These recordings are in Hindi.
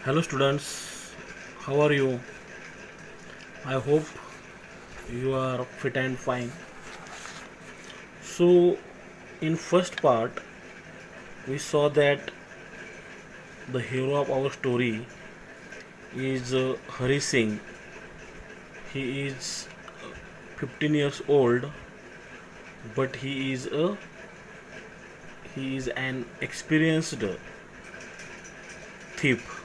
Hello students, how are you? I hope you are fit and fine. So in first part we saw that the hero of our story is Hari Singh. He is 15 years old, but he is an experienced thief.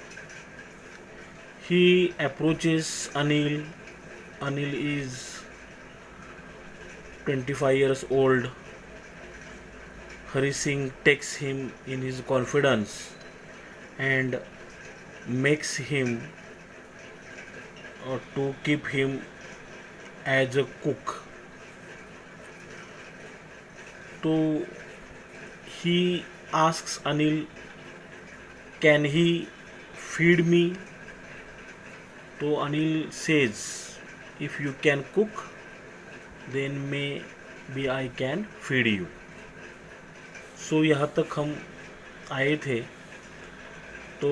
He approaches Anil. Anil is 25 years old. Hari Singh takes him in his confidence and makes him to keep him as a cook. So he asks Anil, can he feed me? So Anil says, if you can cook, then maybe I can feed you. सो यहाँ तक हम आए थे. तो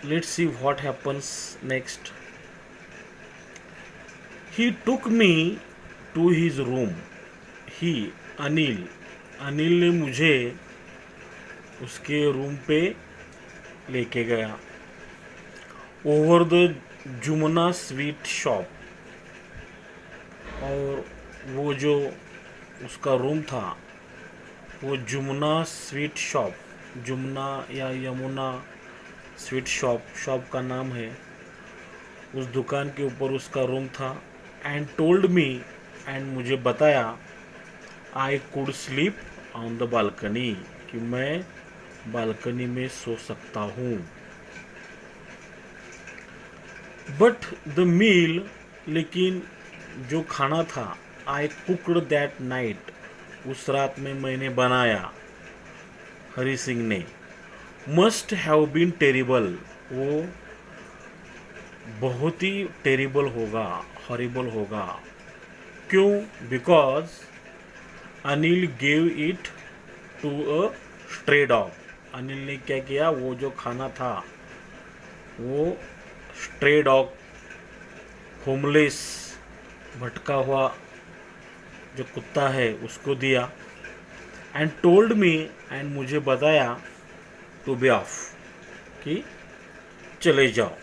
let's see what happens next. He took me to his room. He Anil ने मुझे उसके रूम पे लेके गया. Over the Jumna sweet shop. और वो जो उसका रूम था वो जुमना स्वीट शॉप, जुमना या यमुना स्वीट शॉप का नाम है. उस दुकान के ऊपर उसका रूम था. एंड टोल्ड मी, एंड मुझे बताया, I could sleep on the balcony, कि मैं बालकनी में सो सकता हूँ. बट द मील, लेकिन जो खाना था, आई कुकड दैट नाइट, उस रात में मैंने बनाया, हरी सिंह ने, मस्ट हैव बीन टेरिबल, वो बहुत ही टेरिबल होगा, हॉरिबल होगा. क्यों? Because Anil gave it to a stray dog. Anil ने क्या किया, वो जो खाना था वो स्ट्रे डॉग, होमलेस, भटका हुआ जो कुत्ता है उसको दिया. एंड टोल्ड मी, एंड मुझे बताया, टू बी ऑफ, कि चले जाओ.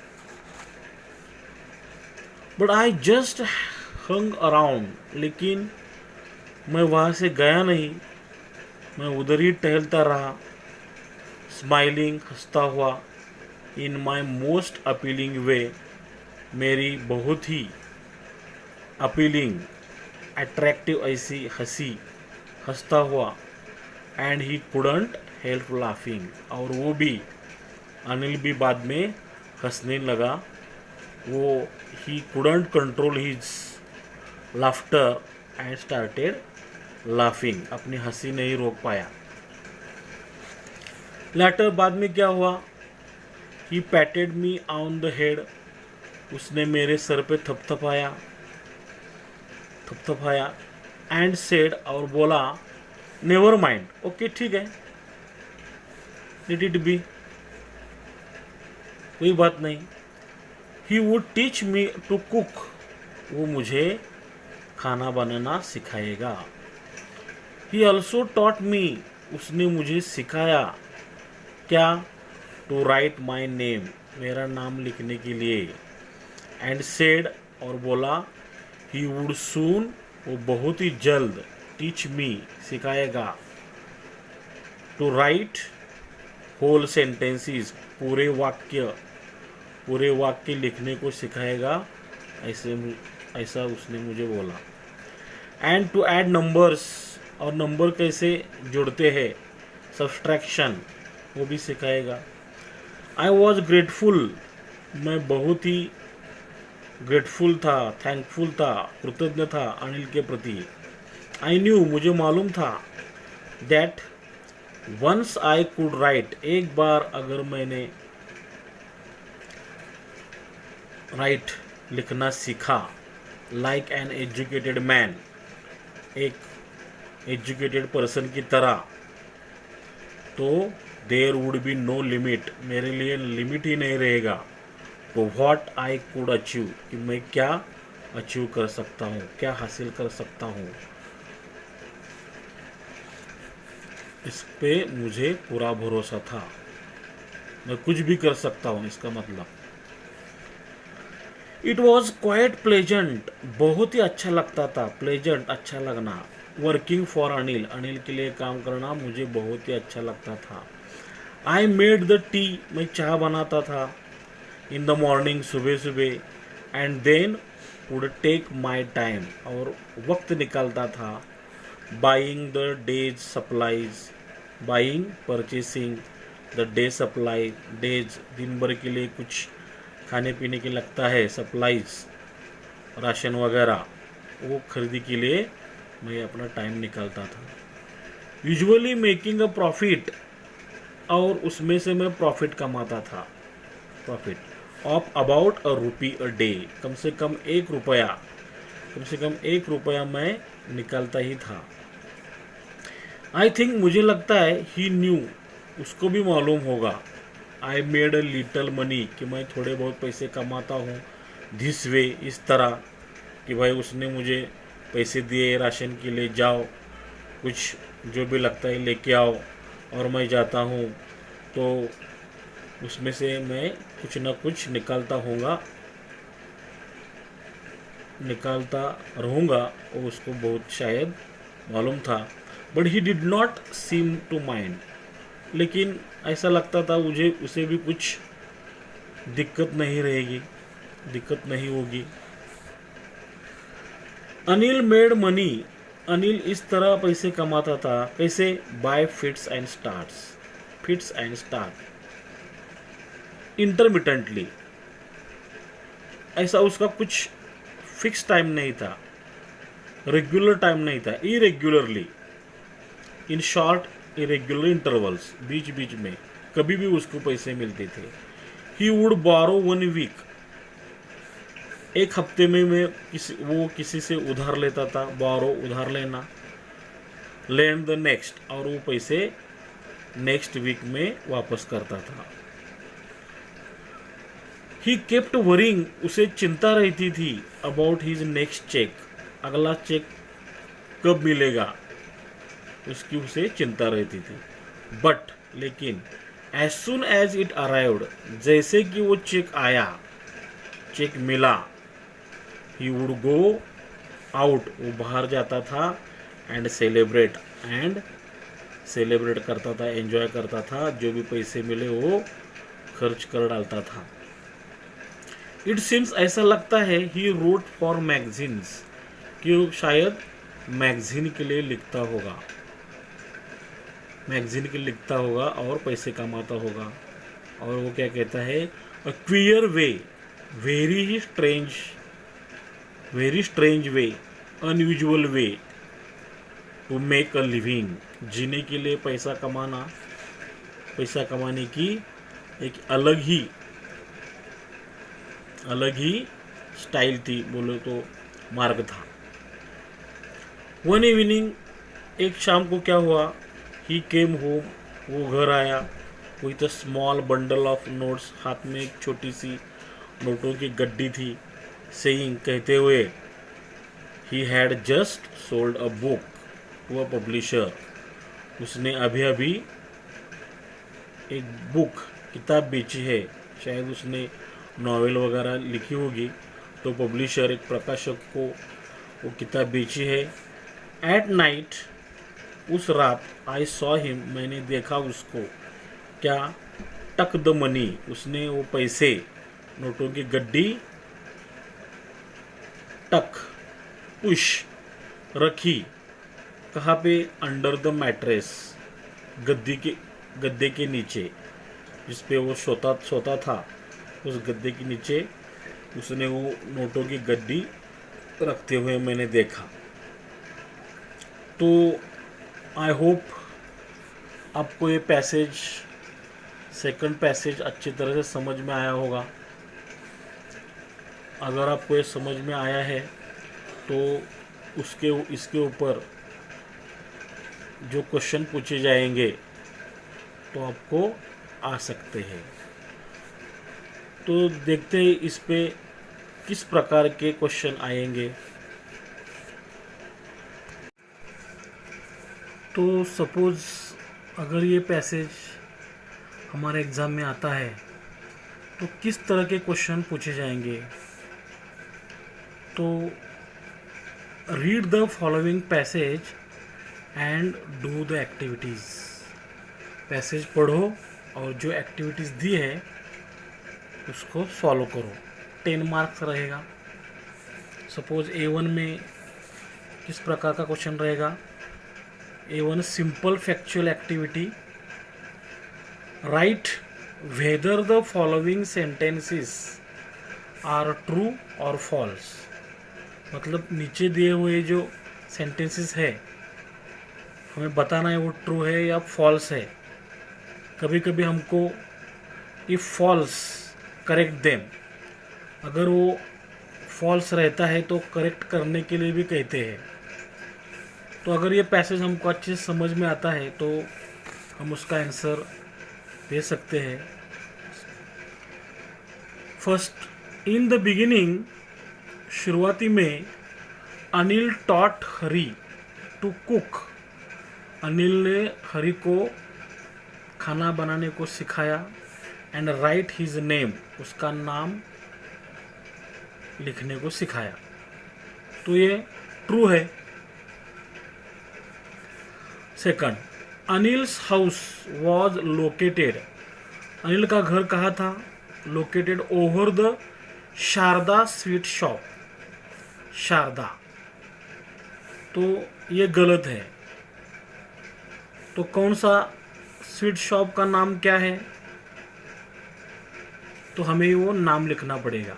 But I just hung around, लेकिन मैं वहाँ से गया नहीं. मैं उधर ही टहलता रहा, स्माइलिंग, हंसता हुआ, इन माई मोस्ट अपीलिंग वे, मेरी बहुत ही अपीलिंग, अट्रैक्टिव ऐसी हंसता हुआ. And he couldn't help laughing, और वो भी, अनिल भी बाद में हंसने लगा. वो he couldn't control his laughter and started laughing, अपनी हंसी नहीं रोक पाया. लेटर बाद में क्या हुआ, he patted me on the head, उसने मेरे सर पे थपथपाया. एंड सेड, और बोला, नेवर माइंड, ओके ठीक है, लेट इट बी, कोई बात नहीं. He would teach me to cook, वो मुझे खाना बनाना सिखाएगा. ही ऑल्सो टॉट मी, उसने मुझे सिखाया, क्या? टू राइट माई नेम, मेरा नाम लिखने के लिए. एंड सेड, और बोला, ही वुड सून, वो बहुत ही जल्द, टीच मी, सिखाएगा, टू राइट होल सेंटेंसेस, पूरे वाक्य लिखने को सिखाएगा, ऐसा उसने मुझे बोला. एंड टू ऐड नंबर्स, और नंबर कैसे जोड़ते हैं, सब्सट्रैक्शन, वो भी सिखाएगा. आई वॉज ग्रेटफुल, मैं बहुत ही ग्रेटफुल था, थैंकफुल था, कृतज्ञ था अनिल के प्रति. आई न्यू, मुझे मालूम था, that once I could write, एक बार अगर मैंने राइट लिखना सीखा, लाइक एन एजुकेटेड मैन, एक एजुकेटेड पर्सन की तरह, तो there would be no limit, मेरे लिए लिमिट ही नहीं रहेगा। तो व्हाट आई कुड अचीव, कि मैं क्या अचीव कर सकता हूँ, क्या हासिल कर सकता हूँ, इस पे मुझे पूरा भरोसा था। मैं कुछ भी कर सकता हूँ, इसका मतलब। इट वॉज क्वाइट प्लेजेंट, बहुत ही अच्छा लगता था। प्लेजेंट, अच्छा लगना। वर्किंग फॉर अनिल, अनिल के लिए काम करना मुझे बहुत ही अच्छा लगता था। आई मेड द टी, मैं चाय बनाता था। इन द मॉर्निंग, सुबह सुबह। And then would take my time, और वक्त निकालता था। Buying the day's supplies, buying, purchasing the day supply, day's, दिन भर के लिए कुछ खाने पीने के लगता है, सप्लाईज, राशन वगैरह, वो खरीदी के लिए मैं अपना टाइम निकालता था। यूजुअली मेकिंग अ प्रॉफिट, और उसमें से मैं प्रॉफिट कमाता था। Profit of about a rupee a day, कम से कम 1 रुपया, कम से कम 1 रुपया मैं निकालता ही था। आई थिंक, मुझे लगता है, ही न्यू, उसको भी मालूम होगा। आई मेड अ लिटल मनी, कि मैं थोड़े बहुत पैसे कमाता हूँ। दिस वे, इस तरह, कि भाई उसने मुझे पैसे दिए राशन के लिए, जाओ कुछ जो भी लगता है लेके आओ, और मैं जाता हूँ, तो उसमें से मैं कुछ ना कुछ निकालता रहूँगा। और उसको बहुत शायद मालूम था। But he did not seem to mind, लेकिन ऐसा लगता था मुझे उसे भी कुछ दिक्कत नहीं रहेगी, दिक्कत नहीं होगी। अनिल मेड मनी, अनिल इस तरह पैसे कमाता था। कैसे? By fits and starts, fits and start, intermittently. ऐसा उसका कुछ फिक्स टाइम नहीं था, रेगुलर टाइम नहीं था, इरेग्युलरली, इन शॉर्ट इरेग्युलर इंटरवल्स, बीच बीच में कभी भी उसको पैसे मिलते थे। ही वुड बोरो 1 वीक, एक हफ्ते में मैं वो किसी से उधार लेता था। बोरो, उधार लेना। लैंड द नेक्स्ट, और वो पैसे नेक्स्ट वीक में वापस करता था। ही केप्ट वरिंग, उसे चिंता रहती थी। अबाउट हिज नेक्स्ट चेक, अगला चेक कब मिलेगा, उसकी उसे चिंता रहती थी। बट, लेकिन, as soon as it arrived, जैसे कि वो चेक आया, चेक मिला, ही वुड गो आउट, वो बाहर जाता था। एंड सेलिब्रेट करता था, एंजॉय करता था। जो भी पैसे मिले वो खर्च कर डालता था। इट सीम्स, ऐसा लगता है, ही रोट फॉर मैगजीन्स, कि वो शायद मैगजीन के लिए लिखता होगा, मैगजीन के लिए लिखता होगा और पैसे कमाता होगा। और वो क्या कहता है? A queer way, very strange, very strange way, unusual way to make a living, जीने के लिए पैसा कमाना, पैसा कमाने की एक अलग ही स्टाइल थी, बोलो तो मार्ग था। वन इवनिंग, एक शाम को क्या हुआ? ही केम होम, वो घर आया। With a small bundle of notes, हाथ में एक छोटी सी नोटों की गड्डी थी। सेइंग, कहते हुए, he had just sold a book to a publisher, उसने अभी अभी एक बुक, किताब बेची है। शायद उसने नॉवेल वगैरह लिखी होगी, तो पब्लिशर, एक प्रकाशक को वो किताब बेची है। एट नाइट, उस रात, आई सॉ हिम, मैंने देखा उसको। क्या? टक द मनी, उसने वो पैसे, नोटों की गड्डी, टक, पुश, रखी। कहाँ पे? अंडर द मैट्रेस, गद्दे के नीचे, जिस पे वो सोता था, उस गद्दे के नीचे उसने वो नोटों की गड्डी रखते हुए मैंने देखा। तो आई होप आपको ये पैसेज, सेकंड पैसेज अच्छी तरह से समझ में आया होगा। अगर आपको ये समझ में आया है तो इसके ऊपर जो क्वेश्चन पूछे जाएंगे तो आपको आ सकते हैं। तो देखते हैं इस पे किस प्रकार के क्वेश्चन आएंगे। तो सपोज अगर ये पैसेज हमारे एग्ज़ाम में आता है तो किस तरह के क्वेश्चन पूछे जाएंगे। तो read the following passage and do the activities. Passage पढ़ो और जो एक्टिविटीज़ दी है उसको सॉल्व करो। 10 मार्क्स रहेगा। सपोज A1 में किस प्रकार का क्वेश्चन रहेगा। A1 simple factual activity, write whether the following sentences are true और फॉल्स। मतलब नीचे दिए हुए जो सेंटेंसेस है हमें बताना है वो ट्रू है या फॉल्स है। कभी कभी हमको इफ फॉल्स करेक्ट देम, अगर वो फॉल्स रहता है तो करेक्ट करने के लिए भी कहते हैं। तो अगर ये पैसेज हमको अच्छे से समझ में आता है तो हम उसका आंसर दे सकते हैं। फर्स्ट, इन द बिगिनिंग, शुरुआती में, Anil taught Hari to cook. Anil ने हरी को खाना बनाने को सिखाया। एंड राइट हिज नेम, उसका नाम लिखने को सिखाया। तो ये ट्रू है। Second, Anil's house was located. Anil का घर कहाँ था। Located over the Sharda sweet shop. Sharda, तो ये गलत है। तो कौन सा स्वीट शॉप का नाम क्या है, तो हमें वो नाम लिखना पड़ेगा।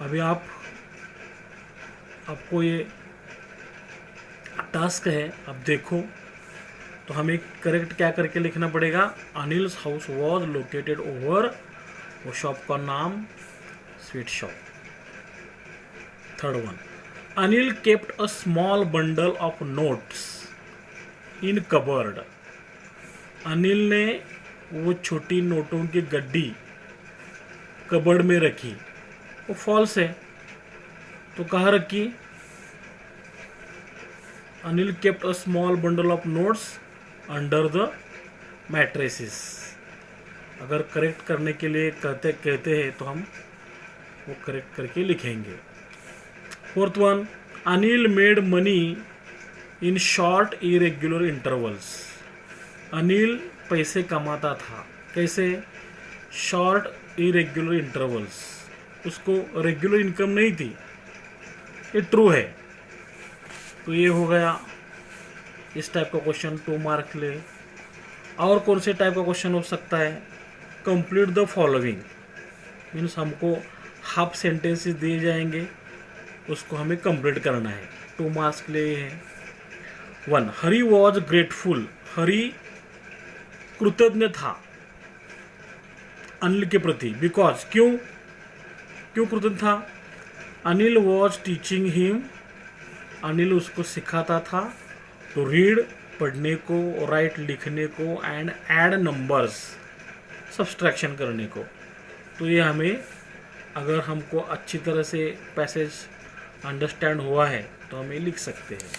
अभी आपको ये टास्क है, अब देखो। तो हमें करेक्ट क्या करके लिखना पड़ेगा। Anil's house was located over, वो शॉप का नाम sweet shop. Third one, Anil kept a small bundle of notes in cupboard. Anil ने वो छोटी नोटों की गड्डी कबर्ड में रखी। वो फॉल्स है। तो कहाँ रखी। Anil kept a small bundle of notes under the mattresses. अगर करेक्ट करने के लिए कहते हैं तो हम वो करेक्ट करके लिखेंगे। Fourth one, Anil made money in short irregular intervals. Anil पैसे कमाता था। कैसे। शॉर्ट इरेग्युलर इंटरवल्स, उसको रेगुलर इनकम नहीं थी। ये ट्रू है। तो ये हो गया इस टाइप का क्वेश्चन, 2 मार्क ले। और कौन से टाइप का क्वेश्चन हो सकता है। कंप्लीट द फॉलोइंग, मीन्स हमको हाफ सेंटेंसेस दिए जाएंगे, उसको हमें कंप्लीट करना है। 2 मार्क्स के लिए है। 1, हरी वॉज ग्रेटफुल। हरी कृतज्ञ था अनिल के प्रति। बिकॉज, क्यों कृतज्ञ था। Anil was teaching him, Anil उसको सिखाता था। तो रीड पढ़ने को, राइट लिखने को, एंड ऐड नंबर्स सब्सट्रैक्शन करने को। तो ये हमें, अगर हमको अच्छी तरह से पैसेज अंडरस्टैंड हुआ है तो हमें लिख सकते हैं।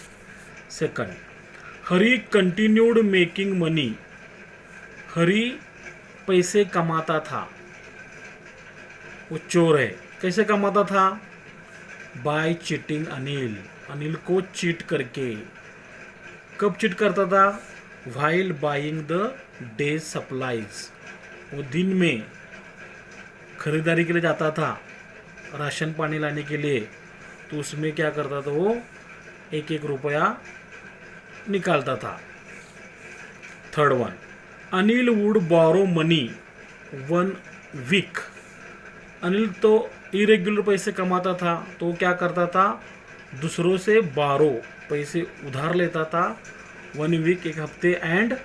सेकंड, हरी कंटिन्यूड मेकिंग मनी। हरी पैसे कमाता था। वो चोर है। कैसे कमाता था। बाय चीटिंग अनिल, अनिल को चीट करके। कब चीट करता था। While buying the day's supplies, वो दिन में खरीदारी के लिए जाता था, राशन पानी लाने के लिए। तो उसमें क्या करता था, वो 1-1 रुपया निकालता था। Third one, Anil would borrow money 1 week. Anil तो इरेग्युलर पैसे कमाता था, तो वो क्या करता था, दूसरों से बारो पैसे उधार लेता था 1 वीक, 1 हफ्ते, एंड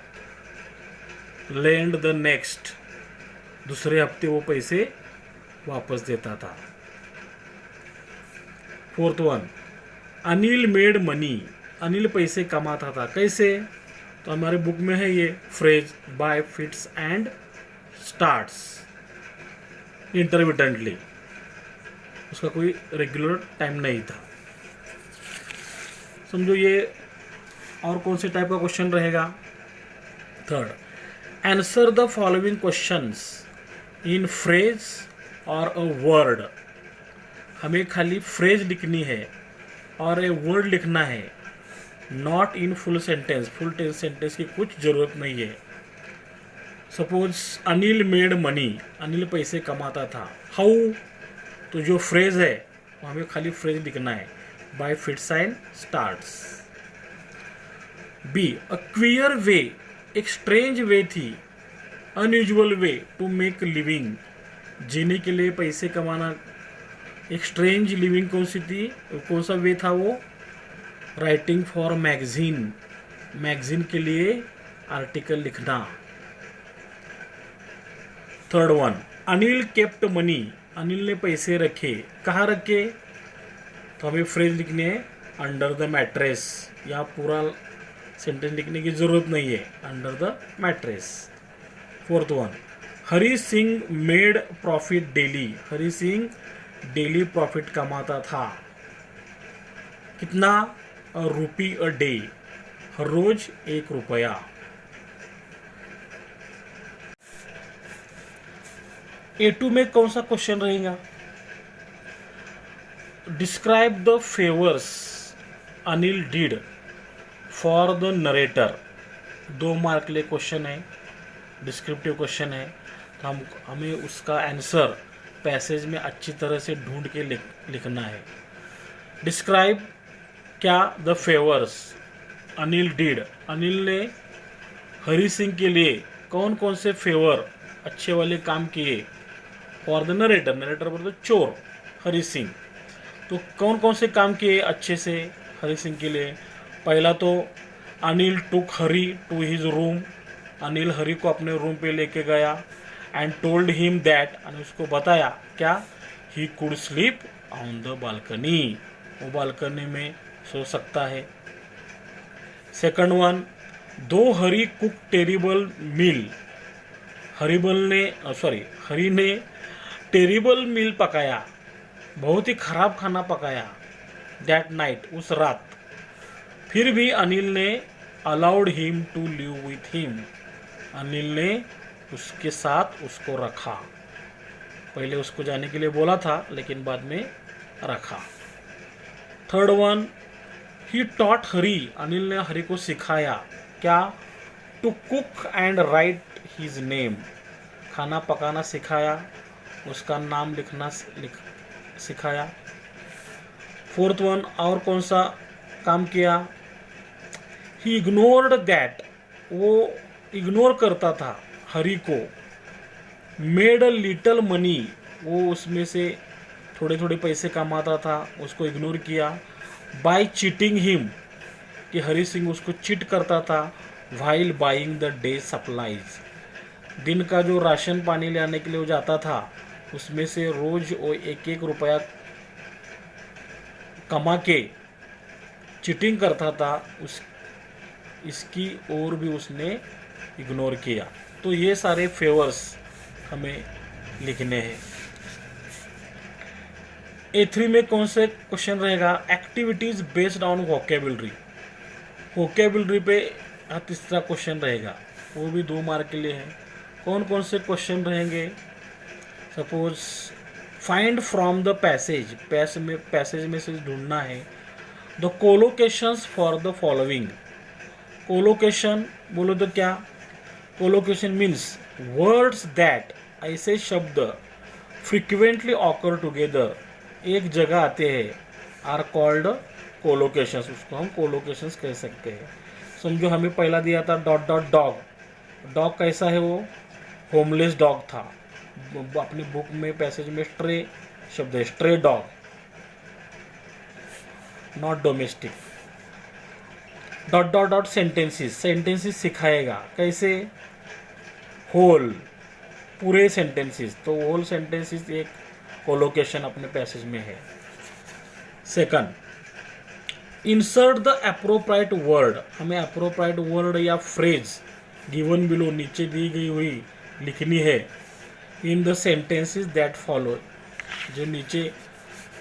लेंड द नेक्स्ट, दूसरे हफ्ते वो पैसे वापस देता था। Fourth one, Anil made money. Anil पैसे कमाता था। कैसे। तो हमारे बुक में है ये phrase bye fits and starts intermittently, उसका कोई रेगुलर टाइम नहीं था। समझो ये और कौन से टाइप का क्वेश्चन रहेगा। Third, answer the following questions in phrase और अ वर्ड। हमें खाली फ्रेज लिखनी है और ए वर्ड लिखना है, not in full sentence. Full sentence की कुछ ज़रूरत नहीं है। Suppose Anil made money, Anil पैसे कमाता था। हाउ, तो जो फ्रेज है वो हमें खाली फ्रेज लिखना है, by fits and starts. B, a queer way, एक स्ट्रेंज वे थी, unusual way to make living, जीने के लिए पैसे कमाना। एक स्ट्रेंज लिविंग कौन सी थी, कौन सा वे था वो, राइटिंग फॉर मैगजीन, मैगजीन के लिए आर्टिकल लिखना। Third one, Anil kept money, Anil ने पैसे रखे, कहाँ रखे, तो हमें फ्रेज लिखनी है अंडर द मैट्रेस। यहाँ पूरा सेंटेंस लिखने की जरूरत नहीं है, under the mattress. Fourth one, Hari Singh made profit daily, Hari Singh daily profit कमाता था, कितना, रुपी अ डे, हर रोज 1 रुपया। A2 में कौन सा क्वेश्चन रहेगा, describe the favours Anil did for the narrator. 2 mark के लिए क्वेश्चन है, डिस्क्रिप्टिव क्वेश्चन है, तो हमें उसका आंसर पैसेज में अच्छी तरह से ढूंढ के लिखना है। डिस्क्राइब क्या, the favours Anil did, Anil ने हरी सिंह के लिए कौन कौन से फेवर अच्छे वाले काम किए, फॉर द नरेटर, नरेटर बोलते चोर हरी सिंह, तो कौन कौन से काम किए अच्छे से हरी सिंह के लिए। पहला तो Anil took Hari to his room, Anil Hari को अपने रूम पे लेके गया, एंड टोल्ड हिम दैट, और उसको बताया क्या, he could sleep on the balcony, वो बालकनी में सो सकता है। सेकंड वन, दो हरी कुक टेरिबल मील, हरी ने टेरिबल मील पकाया, बहुत ही खराब खाना पकाया, दैट नाइट, उस रात, फिर भी अनिल ने allowed him to live with him, Anil ने उसके साथ उसको रखा, पहले उसको जाने के लिए बोला था लेकिन बाद में रखा। Third one, he taught Hari, Anil ने हरी को सिखाया क्या, to cook and write his name, खाना पकाना सिखाया, उसका नाम लिखना सिखाया। फोर्थ वन, और कौन सा काम किया, ही इग्नोर्ड दैट, वो इग्नोर करता था हरी को, मेड अ लिटल मनी, वो उसमें से थोड़े थोड़े पैसे कमाता था, उसको इग्नोर किया। बाय चीटिंग हिम, कि हरी सिंह उसको चीट करता था, while buying the day supplies, दिन का जो राशन पानी ले आने के लिए वो जाता था, उसमें से रोज वो 1-1 रुपया कमा के चीटिंग करता था, इसकी ओर भी उसने इग्नोर किया। तो ये सारे फेवर्स हमें लिखने हैं। A3 में कौन से क्वेश्चन रहेगा, activities based on vocabulary, vocabulary पे तीसरा क्वेश्चन रहेगा, वो भी 2 मार्क के लिए है। कौन कौन से क्वेश्चन रहेंगे, suppose find from the passage, passage में से ढूंढना है, the collocations for the following, collocation बोलो तो क्या, कोलोकेशन मीन्स वर्ड्स दैट, ऐसे शब्द फ्रिक्वेंटली ऑकर टुगेदर, एक जगह आते हैं, आर कॉल्ड कोलोकेशंस, उसको हम कोलोकेशंस कह सकते हैं। समझो हमें पहला दिया था डॉट डॉट डॉग, डॉग कैसा है, वो होमलेस डॉग था, अपने बुक में पैसेज में स्ट्रे शब्द है, stray dog, not domestic. Dot dot dot sentences, sentences सिखाएगा कैसे, होल, पूरे सेंटेंसेस, तो होल सेंटेंसेस एक कोलोकेशन अपने पैसेज में है। Second, insert the appropriate word, हमें अप्रोप्राइट वर्ड या फ्रेज गिवन बिलो नीचे दी गई हुई लिखनी है in the sentences that follow, जो नीचे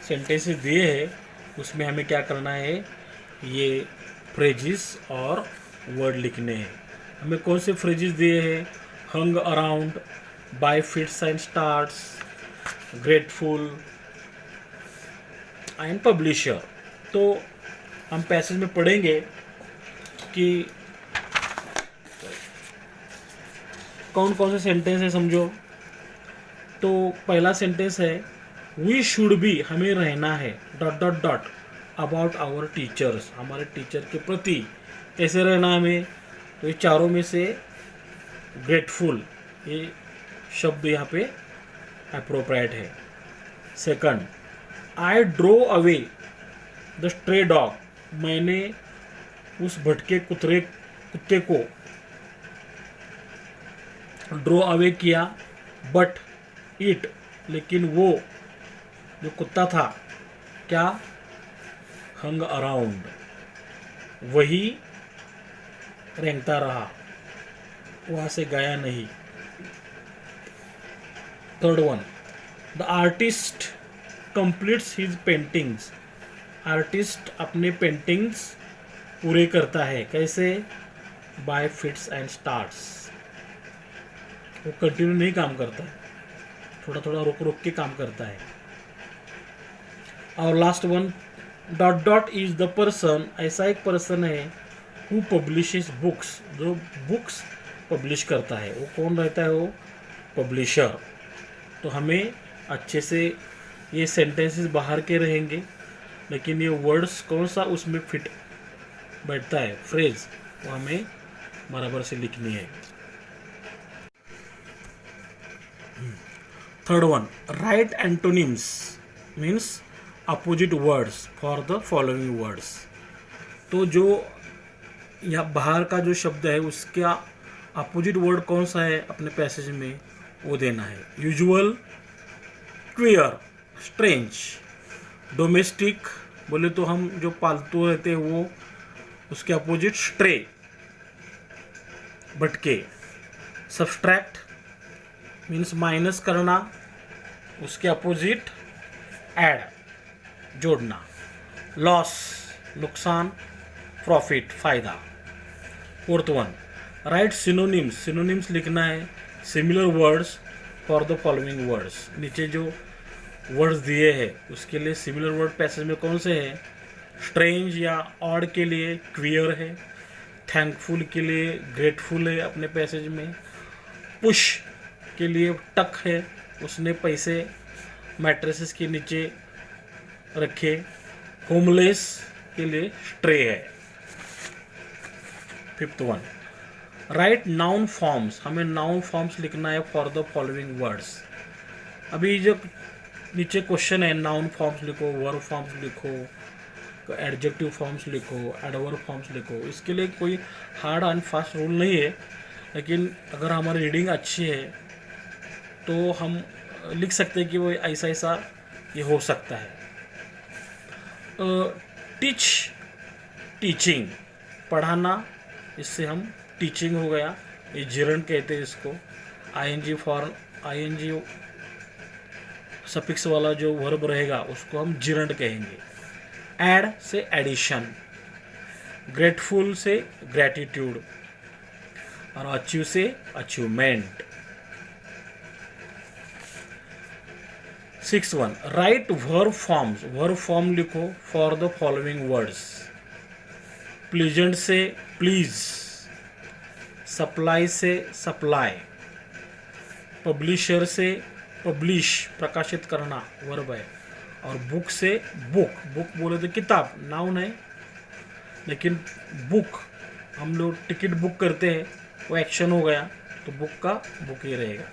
सेंटेंसेस दिए हैं उसमें हमें क्या करना है, ये फ्रेजेस और वर्ड लिखने हैं। हमें कौन से फ्रेजेस दिए हैं, hang around, by fits and starts, grateful and publisher. तो हम पैसेज में पढ़ेंगे कि कौन कौन से सेंटेंस है समझो। तो पहला सेंटेंस है वी शुड बी, हमें रहना है dot dot dot about our teachers, हमारे टीचर के प्रति कैसे रहना हमें। तो ये चारों में से ग्रेटफुल ये शब्द यहाँ पे अप्रोप्रिएट है। Second, I drew away the stray dog, मैंने उस भटके कुत्ते को ड्रॉ अवे किया, बट इट, लेकिन वो जो कुत्ता था क्या, हंग अराउंड, वही रेंगता रहा, वहाँ से गया नहीं। Third one, the artist completes his paintings, artist अपने पेंटिंग्स पूरे करता है, कैसे, बाय फिट्स एंड स्टार्ट्स, वो कंटिन्यू नहीं काम करता है, थोड़ा थोड़ा रुक रुक के काम करता है। और last one, dot dot is the person, ऐसा एक पर्सन है हु पब्लिशेस बुक्स, जो बुक्स पब्लिश करता है, वो कौन रहता है, वो पब्लिशर। तो हमें अच्छे से ये सेंटेंसेस बाहर के रहेंगे, लेकिन ये वर्ड्स कौन सा उसमें फिट बैठता है, फ्रेज, वो हमें बराबर से लिखनी है। Third one, right antonyms means opposite words for the following words. तो जो यहाँ बाहर का जो शब्द है उसका अपोजिट वर्ड कौन सा है अपने पैसेज में, वो देना है। Usual, queer, strange. डोमेस्टिक बोले तो हम जो पालतू रहते हैं वो, उसके अपोजिट स्ट्रे, भटके। सब्सट्रैक्ट मीन्स माइनस करना, उसके अपोजिट ऐड, जोड़ना। लॉस, नुकसान, प्रॉफिट, फायदा। Fourth one, right synonyms, synonyms लिखना है similar words for the following words. नीचे जो वर्ड्स दिए हैं उसके लिए सिमिलर वर्ड पैसेज में कौन से हैं, स्ट्रेंज या ऑड के लिए क्वियर है, थैंकफुल के लिए ग्रेटफुल है अपने पैसेज में, पुश के लिए टक है, उसने पैसे मैट्रेसेस के नीचे रखे, होमलेस के लिए स्ट्रे है। Fifth one, right noun forms, हमें नाउन फॉर्म्स लिखना है फॉर द फॉलोइंग वर्ड्स। अभी जो नीचे क्वेश्चन है, नाउन फॉर्म्स लिखो, वर्ब फॉर्म्स लिखो, एडजेक्टिव फॉर्म्स लिखो, एडवर्ब फॉर्म्स लिखो, इसके लिए कोई हार्ड एंड फास्ट रूल नहीं है, लेकिन अगर हमारी रीडिंग अच्छी है तो हम लिख सकते हैं कि वो ऐसा ऐसा ये हो सकता है। टीच, टीचिंग, पढ़ाना, इससे हम टीचिंग हो गया, ये जिरंड कहते हैं इसको। आईएनजी फॉर आईएनजी सफिक्स वाला जो वर्ब रहेगा उसको हम जिरंड कहेंगे। ऐड से एडिशन, ग्रेटफुल से ग्रेटिट्यूड, और अचीव से achievement. 6 one, write verb forms, verb form लिखो for the following words. Pleasant से प्लीज, सप्लाई से सप्लाई, पब्लिशर से पब्लिश, प्रकाशित करना वर्ब है, और बुक से बुक, बुक बोले तो किताब नाउन है, लेकिन बुक हम लोग टिकट बुक करते हैं वो एक्शन हो गया, तो बुक का बुक ही रहेगा।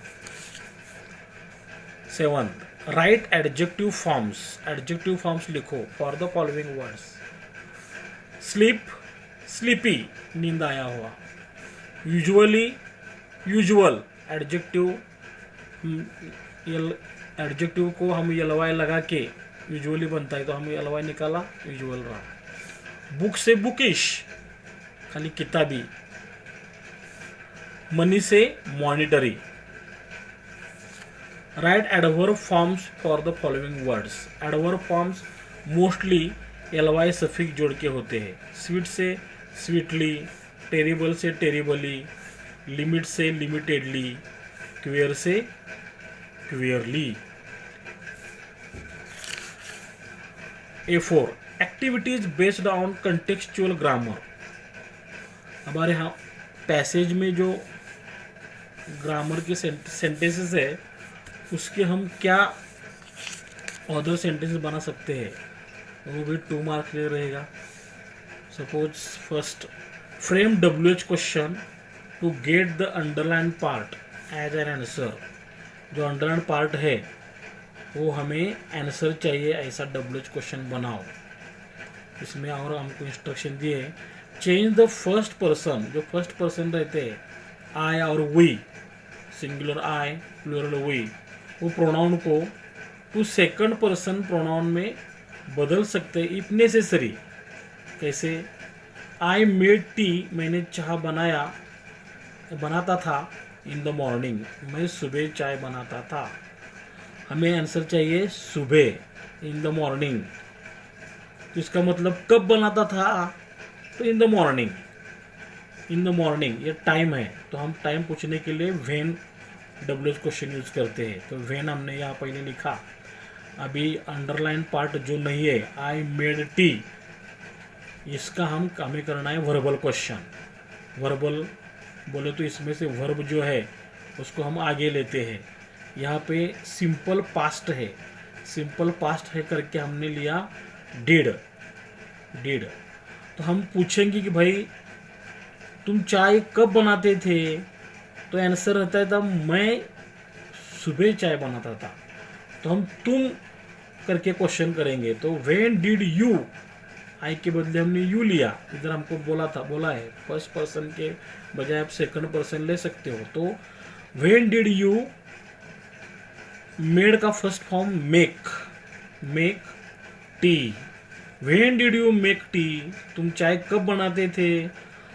7, write adjective forms, adjective forms लिखो for the following words. Sleep, sleepy, नींद आया हुआ। यूजुअली, यूजुअल, एडजेक्टिव, एडजेक्टिव को हम यलवाई लगा के यूजुअली बनता है, तो हम यलवाई निकाला, यूजुअल रहा। बुक से बुकिश, खाली किताबी. मनी से monetary. Right adverb forms for the following words. Adverb forms mostly ly suffix जोड़ के होते हैं. स्वीट से स्वीटली, टेरिबल से टेरिबली, लिमिट से लिमिटेडली, क्वेयर से क्वेयरली. A4 activities based on contextual grammar. हमारे यहाँ पैसेज में जो ग्रामर के सेंटेंसेस है उसके हम क्या अदर सेंटेंसेस बना सकते हैं, वो भी 2 मार्क्स के लिए रहेगा. Suppose first, frame WH question to get the underline part as an answer. जो अंडरलाइन पार्ट है वो हमें आंसर चाहिए, ऐसा WH क्वेश्चन बनाओ. इसमें और हमको इंस्ट्रक्शन दिए, चेंज द फर्स्ट पर्सन. जो फर्स्ट पर्सन रहते हैं आई और we, singular I plural we, वो प्रोनाउन को टू सेकंड पर्सन प्रोनाउन में बदल सकते हैं इफ नेसेसरी. कैसे? आई मेड टी, मैंने चाय बनाता था. इन द मॉर्निंग, मैं सुबह चाय बनाता था. हमें आंसर चाहिए सुबह, इन द मॉर्निंग. तो इसका मतलब कब बनाता था, तो इन the morning. In the morning ये टाइम है, तो हम टाइम पूछने के लिए व्हेन WH क्वेश्चन यूज करते हैं. तो व्हेन हमने यहाँ पहले लिखा. अभी अंडरलाइन पार्ट जो नहीं है, आई मेड टी, इसका हमें करना है वर्बल क्वेश्चन. वर्बल बोले तो इसमें से वर्ब जो है उसको हम आगे लेते हैं. यहाँ पे सिंपल पास्ट है, सिंपल पास्ट है करके हमने लिया डिड. तो हम पूछेंगे कि भाई तुम चाय कब बनाते थे, तो आंसर रहता है तब मैं सुबह चाय बनाता था. तो हम तुम करके क्वेश्चन करेंगे. तो व्हेन डिड यू, आई के बदले हमने यू लिया. इधर हमको बोला है फर्स्ट पर्सन के बजाय आप सेकंड पर्सन ले सकते हो. तो व्हेन डिड यू, मेड का first form make tea. When did you make tea, तुम चाय कब बनाते थे,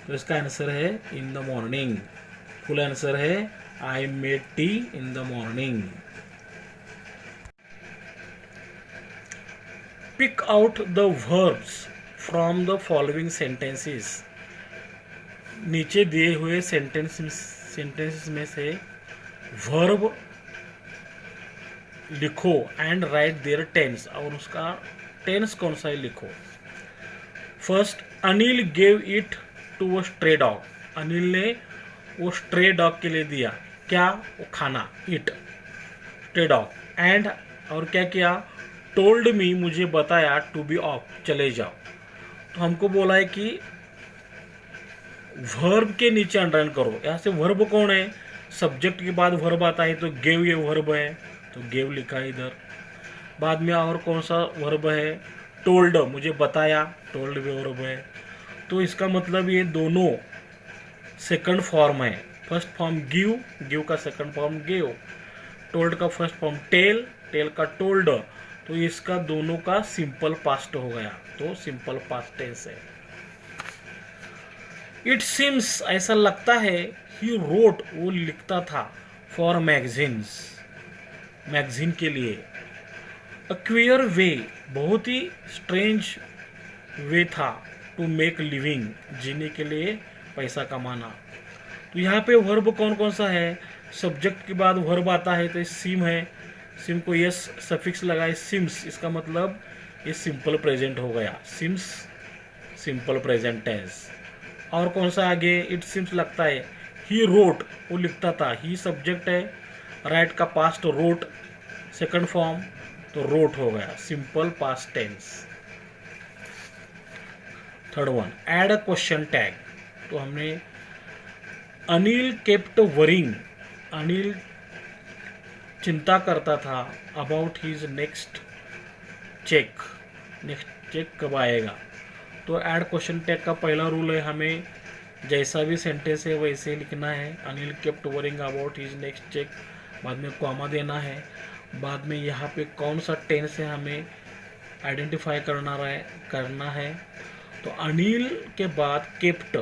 तो इसका आंसर है in the morning. Full answer है I made tea in the morning. Pick out the verbs from the following sentences. नीचे दिए हुए सेंटेंसेस में से वर्ब लिखो एंड राइट देयर टेंस, और उसका टेंस कौन सा है लिखो. First, Anil gave it to a stray dog. Anil ने वो स्ट्रे डॉग के लिए दिया क्या, वो खाना, इट, स्ट्रे डॉग. एंड और क्या किया, टोल्ड मी, मुझे बताया, टू बी ऑफ, चले जाओ. तो हमको बोला है कि वर्ब के नीचे अंडरलाइन करो. यहाँ से वर्ब कौन है, सब्जेक्ट के बाद वर्ब आता है, तो गेव ये वर्ब है, तो गेव लिखा है इधर. बाद में और कौन सा वर्ब है, टोल्ड, मुझे बताया, टोल्ड भी वर्ब है. तो इसका मतलब ये दोनों सेकंड फॉर्म है. फर्स्ट फॉर्म गिव का सेकंड फॉर्म गेव, टोल्ड का फर्स्ट फॉर्म टेल का टोल्ड. तो इसका दोनों का सिंपल पास्ट हो गया, तो सिंपल पास्ट टेंस है. इट सीम्स, ऐसा लगता है, ही रोट, वो लिखता था, फॉर मैगजीन के लिए. अ क्वियर वे, बहुत ही स्ट्रेंज वे था, टू मेक लिविंग, जीने के लिए पैसा कमाना. तो यहाँ पे वर्ब कौन कौन सा है, सब्जेक्ट के बाद वर्ब आता है, तो सिम है, सिम को यस सफिक्स लगाए, सिम्स, इसका मतलब ये सिंपल प्रेजेंट हो गया, सिम्स सिंपल प्रेजेंट टेंस. और कौन सा आगे, इट सिम्स लगता है, ही रोट, वो लिखता था, ही सब्जेक्ट है, राइट का पास्ट रोट सेकंड फॉर्म, तो रोट हो गया, simple past tense. Third one, add a question tag. तो हमने अनिल केप्ट वरिंग, अनिल चिंता करता था, अबाउट हिज नेक्स्ट चेक कब आएगा. तो ऐड क्वेश्चन टैग का पहला रूल है, हमें जैसा भी सेंटेंस है वैसे लिखना है. Anil kept worrying about his next cheque, बाद में कॉमा देना है. बाद में यहाँ पे कौन सा टेंस है हमें आइडेंटिफाई करना है. तो अनिल के बाद केप्ट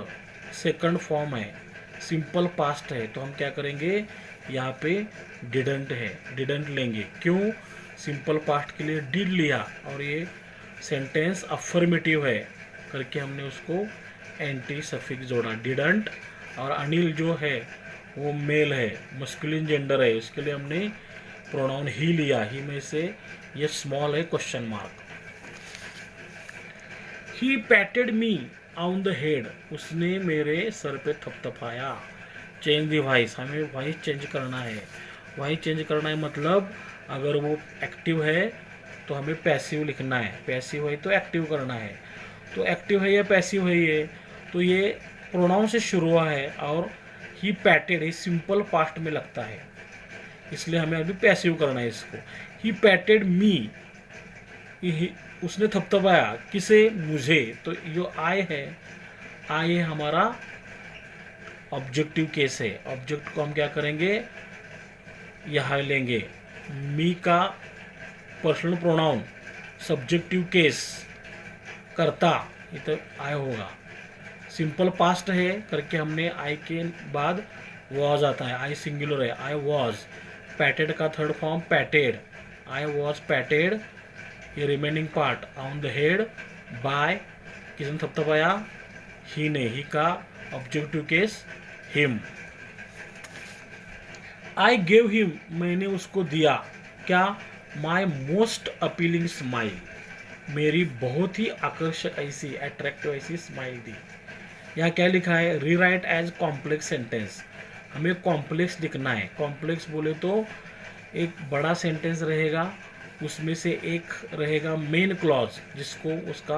सेकंड फॉर्म है, सिंपल पास्ट है, तो हम क्या करेंगे, यहाँ पे डिडंट है, डिडंट लेंगे। क्यों? सिंपल पास्ट के लिए डिड लिया और ये सेंटेंस अफर्मेटिव है करके हमने उसको एंटी सफिक्स जोड़ा, डिडंट। और अनिल जो है वो मेल है, मस्कुलिन जेंडर है, इसके लिए हमने प्रोनाउन ही लिया, ही में से ये स्मॉल है question mark. He patted me on the head, उसने मेरे सर पे थपथपाया। चेंज द वॉइस, हमें वॉइस चेंज करना है। वॉइस चेंज करना है मतलब अगर वो एक्टिव है तो हमें पैसिव लिखना है, पैसिव है तो एक्टिव करना है। तो एक्टिव है या पैसिव है ये, तो ये प्रोनाउन से शुरू हुआ है और ही पैटेड है सिंपल पास्ट में लगता है, इसलिए हमें अभी पैसिव करना है इसको। ही पैटेड मी, उसने थपथपाया किसे, मुझे। तो जो आई है, आई है हमारा ऑब्जेक्टिव केस है, ऑब्जेक्ट को हम क्या करेंगे, यहाँ लेंगे। मी का पर्सनल प्रोनाउन, सब्जेक्टिव केस करता, ये तो आई होगा। सिंपल पास्ट है करके हमने आई के बाद वॉज आता है, आई सिंगुलर है, आई वॉज। पैटेड का third form patted, I was patted, ये remaining part on the head by, किसने थपथपाया, ही ने, ही का objective case him. I gave him, मैंने उसको दिया क्या, माई मोस्ट अपीलिंग स्माइल, मेरी बहुत ही आकर्षक ऐसी अट्रैक्टिव ऐसी स्माइल दी। यहाँ क्या लिखा है, रीराइट एज कॉम्प्लेक्स सेंटेंस, हमें कॉम्प्लेक्स लिखना है। कॉम्प्लेक्स बोले तो एक बड़ा सेंटेंस रहेगा, उसमें से एक रहेगा मेन क्लॉज जिसको उसका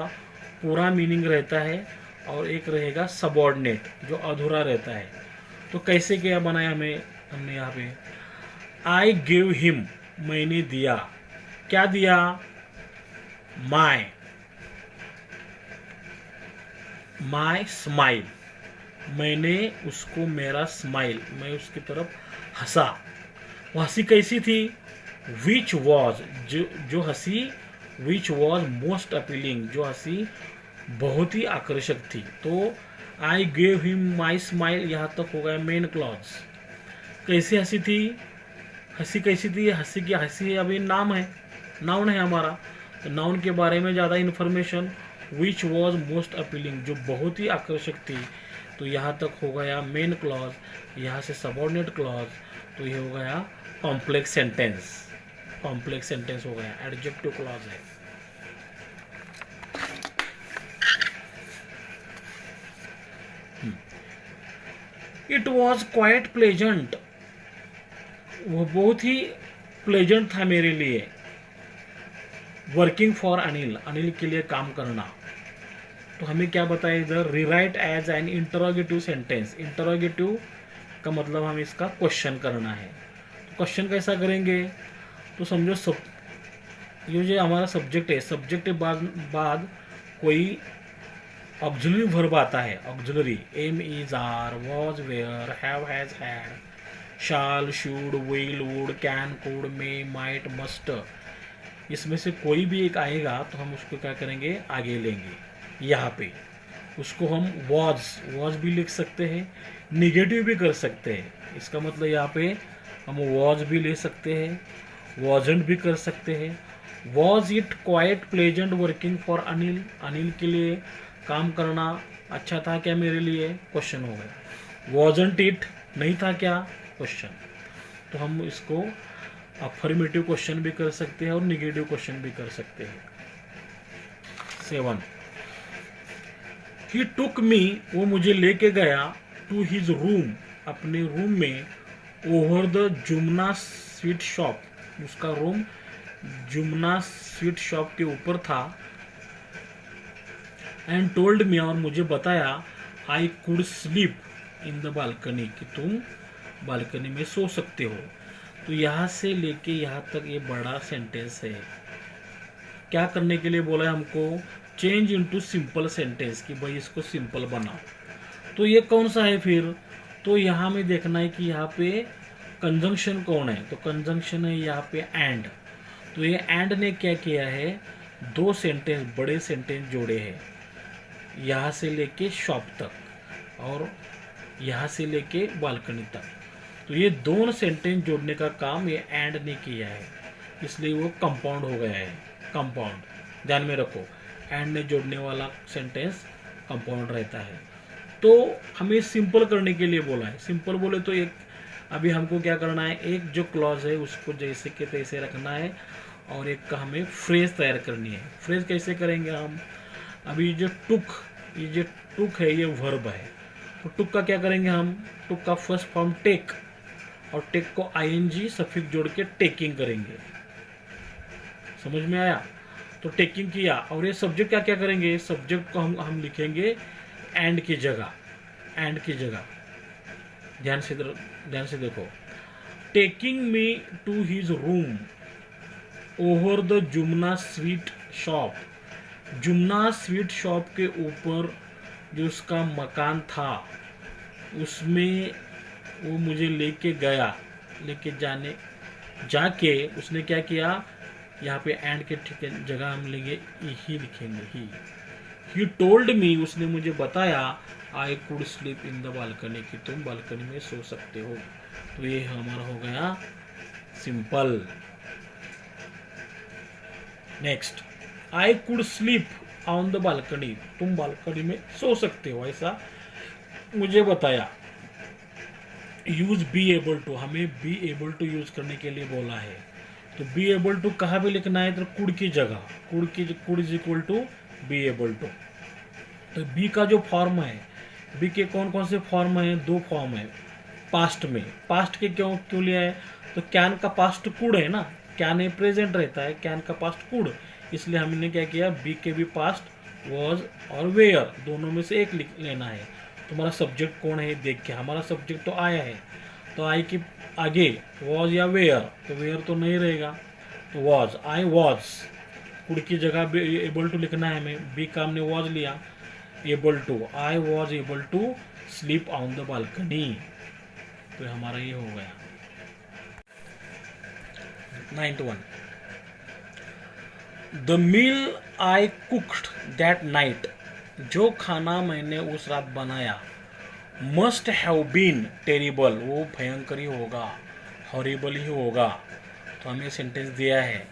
पूरा मीनिंग रहता है, और एक रहेगा सबऑर्डिनेट जो अधूरा रहता है। तो कैसे क्या बनाया हमने यहाँ पे, आई गिव हिम, मैंने दिया, क्या दिया, माई स्माइल, मैंने उसको मेरा स्माइल, मैं उसकी तरफ हंसा। वो हंसी कैसी थी, विच वॉज, जो हंसी, विच वॉज मोस्ट अपीलिंग, जो हंसी बहुत ही आकर्षक थी। तो आई गेव हिम माई स्माइल, यहाँ तक हो गया मेन क्लॉज। कैसी हंसी थी, हंसी कैसी थी, हंसी की हंसी अभी नाम है, नाउन है हमारा, तो नाउन के बारे में ज़्यादा information, which was most appealing, जो बहुत ही आकर्षक थी, तो यहाँ तक हो गया मेन क्लॉज, यहाँ से सबऑर्डिनेट क्लॉज, तो ये हो गया कॉम्प्लेक्स सेंटेंस, कॉम्प्लेक्स सेंटेंस हो गया, एडजेक्टिव क्लॉज है। इट वॉज क्वाइट प्लेजेंट, वो बहुत ही प्लेजेंट था मेरे लिए, वर्किंग फॉर अनिल, अनिल के लिए काम करना। तो हमें क्या बताया इधर, rewrite as an interrogative sentence, interrogative का मतलब हमें इसका क्वेश्चन करना है। तो क्वेश्चन कैसा करेंगे, तो समझो ये जो हमारा सब्जेक्ट है, सब्जेक्ट के बाद कोई ऑक्सिलरी वर्ब आता है, auxiliary, am is are, was were, have has had, shall should will would can could may might must, इसमें से कोई भी एक आएगा तो हम उसको क्या करेंगे, आगे लेंगे। यहाँ पे उसको हम वॉज भी लिख सकते हैं, निगेटिव भी कर सकते हैं। इसका मतलब यहाँ पे हम वॉज भी ले सकते हैं, वॉजेंट भी कर सकते हैं। Was it quite pleasant working for Anil, Anil के लिए काम करना अच्छा था क्या मेरे लिए, क्वेश्चन हो गया। वॉजेंट इट, नहीं था क्या, क्वेश्चन। तो हम इसको अफर्मेटिव क्वेश्चन भी कर सकते हैं और निगेटिव क्वेश्चन भी कर सकते हैं। 7, ही टुक मी, वो मुझे लेके गया, टू हिज रूम, अपने रूम में, over the Jumna sweet shop, उसका रूम जुमना स्वीट शॉप के ऊपर था। एंड टोल्ड मी, और मुझे बताया, I could sleep in the balcony, कि तुम बालकनी में सो सकते हो। तो यहाँ से लेके यहाँ तक ये बड़ा सेंटेंस है। क्या करने के लिए बोला है हमको, चेंज इनटू सिंपल सेंटेंस, कि भाई इसको सिंपल बनाओ। तो ये कौन सा है फिर, तो यहाँ में देखना है कि यहाँ पे कंजंक्शन कौन है, तो कंजंक्शन है यहाँ पे एंड। तो ये एंड ने क्या किया है, दो सेंटेंस, बड़े सेंटेंस जोड़े हैं। यहाँ से लेके शॉप तक और यहाँ से लेके बालकनी तक। तो ये दोनों सेंटेंस जोड़ने का काम ये एंड ने किया है, इसलिए वो कंपाउंड हो गया है। कंपाउंड ध्यान में रखो, एंड ने जोड़ने वाला सेंटेंस कंपाउंड रहता है। तो हमें सिंपल करने के लिए बोला है। सिंपल बोले तो एक अभी हमको क्या करना है, एक जो क्लॉज है उसको जैसे के तैसे रखना है और एक का हमें फ्रेज तैयार करनी है। फ्रेज कैसे करेंगे हम, अभी जो टुक है ये वर्ब है, तो टुक का क्या करेंगे हम, टुक का फर्स्ट फॉर्म टेक और टेक को आईएनजी सफिक्स जोड़ के टेकिंग करेंगे। समझ में आया? तो टेकिंग किया और ये सब्जेक्ट क्या क्या करेंगे, सब्जेक्ट को हम लिखेंगे एंड की जगह, एंड की जगह। ध्यान से देखो, taking me to his room over the Jumna sweet shop. Jumna sweet shop के ऊपर जो उसका मकान था उसमें वो मुझे लेके गया, जाके उसने क्या किया, यहाँ पे एंड के ठीक जगह हम लेंगे ही लिखेंगे ही टोल्ड मी, उसने मुझे बताया I could sleep in the balcony, कि तुम बालकनी में सो सकते हो। तो ये हमारा हो गया simple. Next, I could sleep on the balcony, तुम बालकनी में सो सकते हो ऐसा मुझे बताया। यूज बी एबल टू, हमें बी एबल टू यूज करने के लिए बोला है। तो बी एबल टू कहाँ भी लिखना है, तो कुड की जगह, could is equal to be able to. तो बी का जो फॉर्म है, बी के कौन कौन से फॉर्म है, दो फॉर्म है पास्ट में। पास्ट के क्यों लिया है, तो कैन का पास्ट कुड है ना, कैन ए प्रेजेंट रहता है, कैन का पास्ट कुड, इसलिए हमने क्या किया, बी के भी पास्ट वॉज और वेयर दोनों में से एक लेना है। तुम्हारा सब्जेक्ट कौन है देख के, हमारा सब्जेक्ट तो आया है, तो आई के आगे वॉज या वेयर, तो वेयर तो नहीं रहेगा, तो वॉज, आई वॉज, कुड की जगह एबल टू लिखना है हमें, बी का हमने वॉज लिया, able to, I was able to sleep on the balcony. तो हमारा ये हो गया। 91, the meal I cooked that night, जो खाना मैंने उस रात बनाया, मस्ट हैव बीन टेरिबल, वो भयंकर ही होगा, हॉरिबल ही होगा। तो हमें सेंटेंस दिया है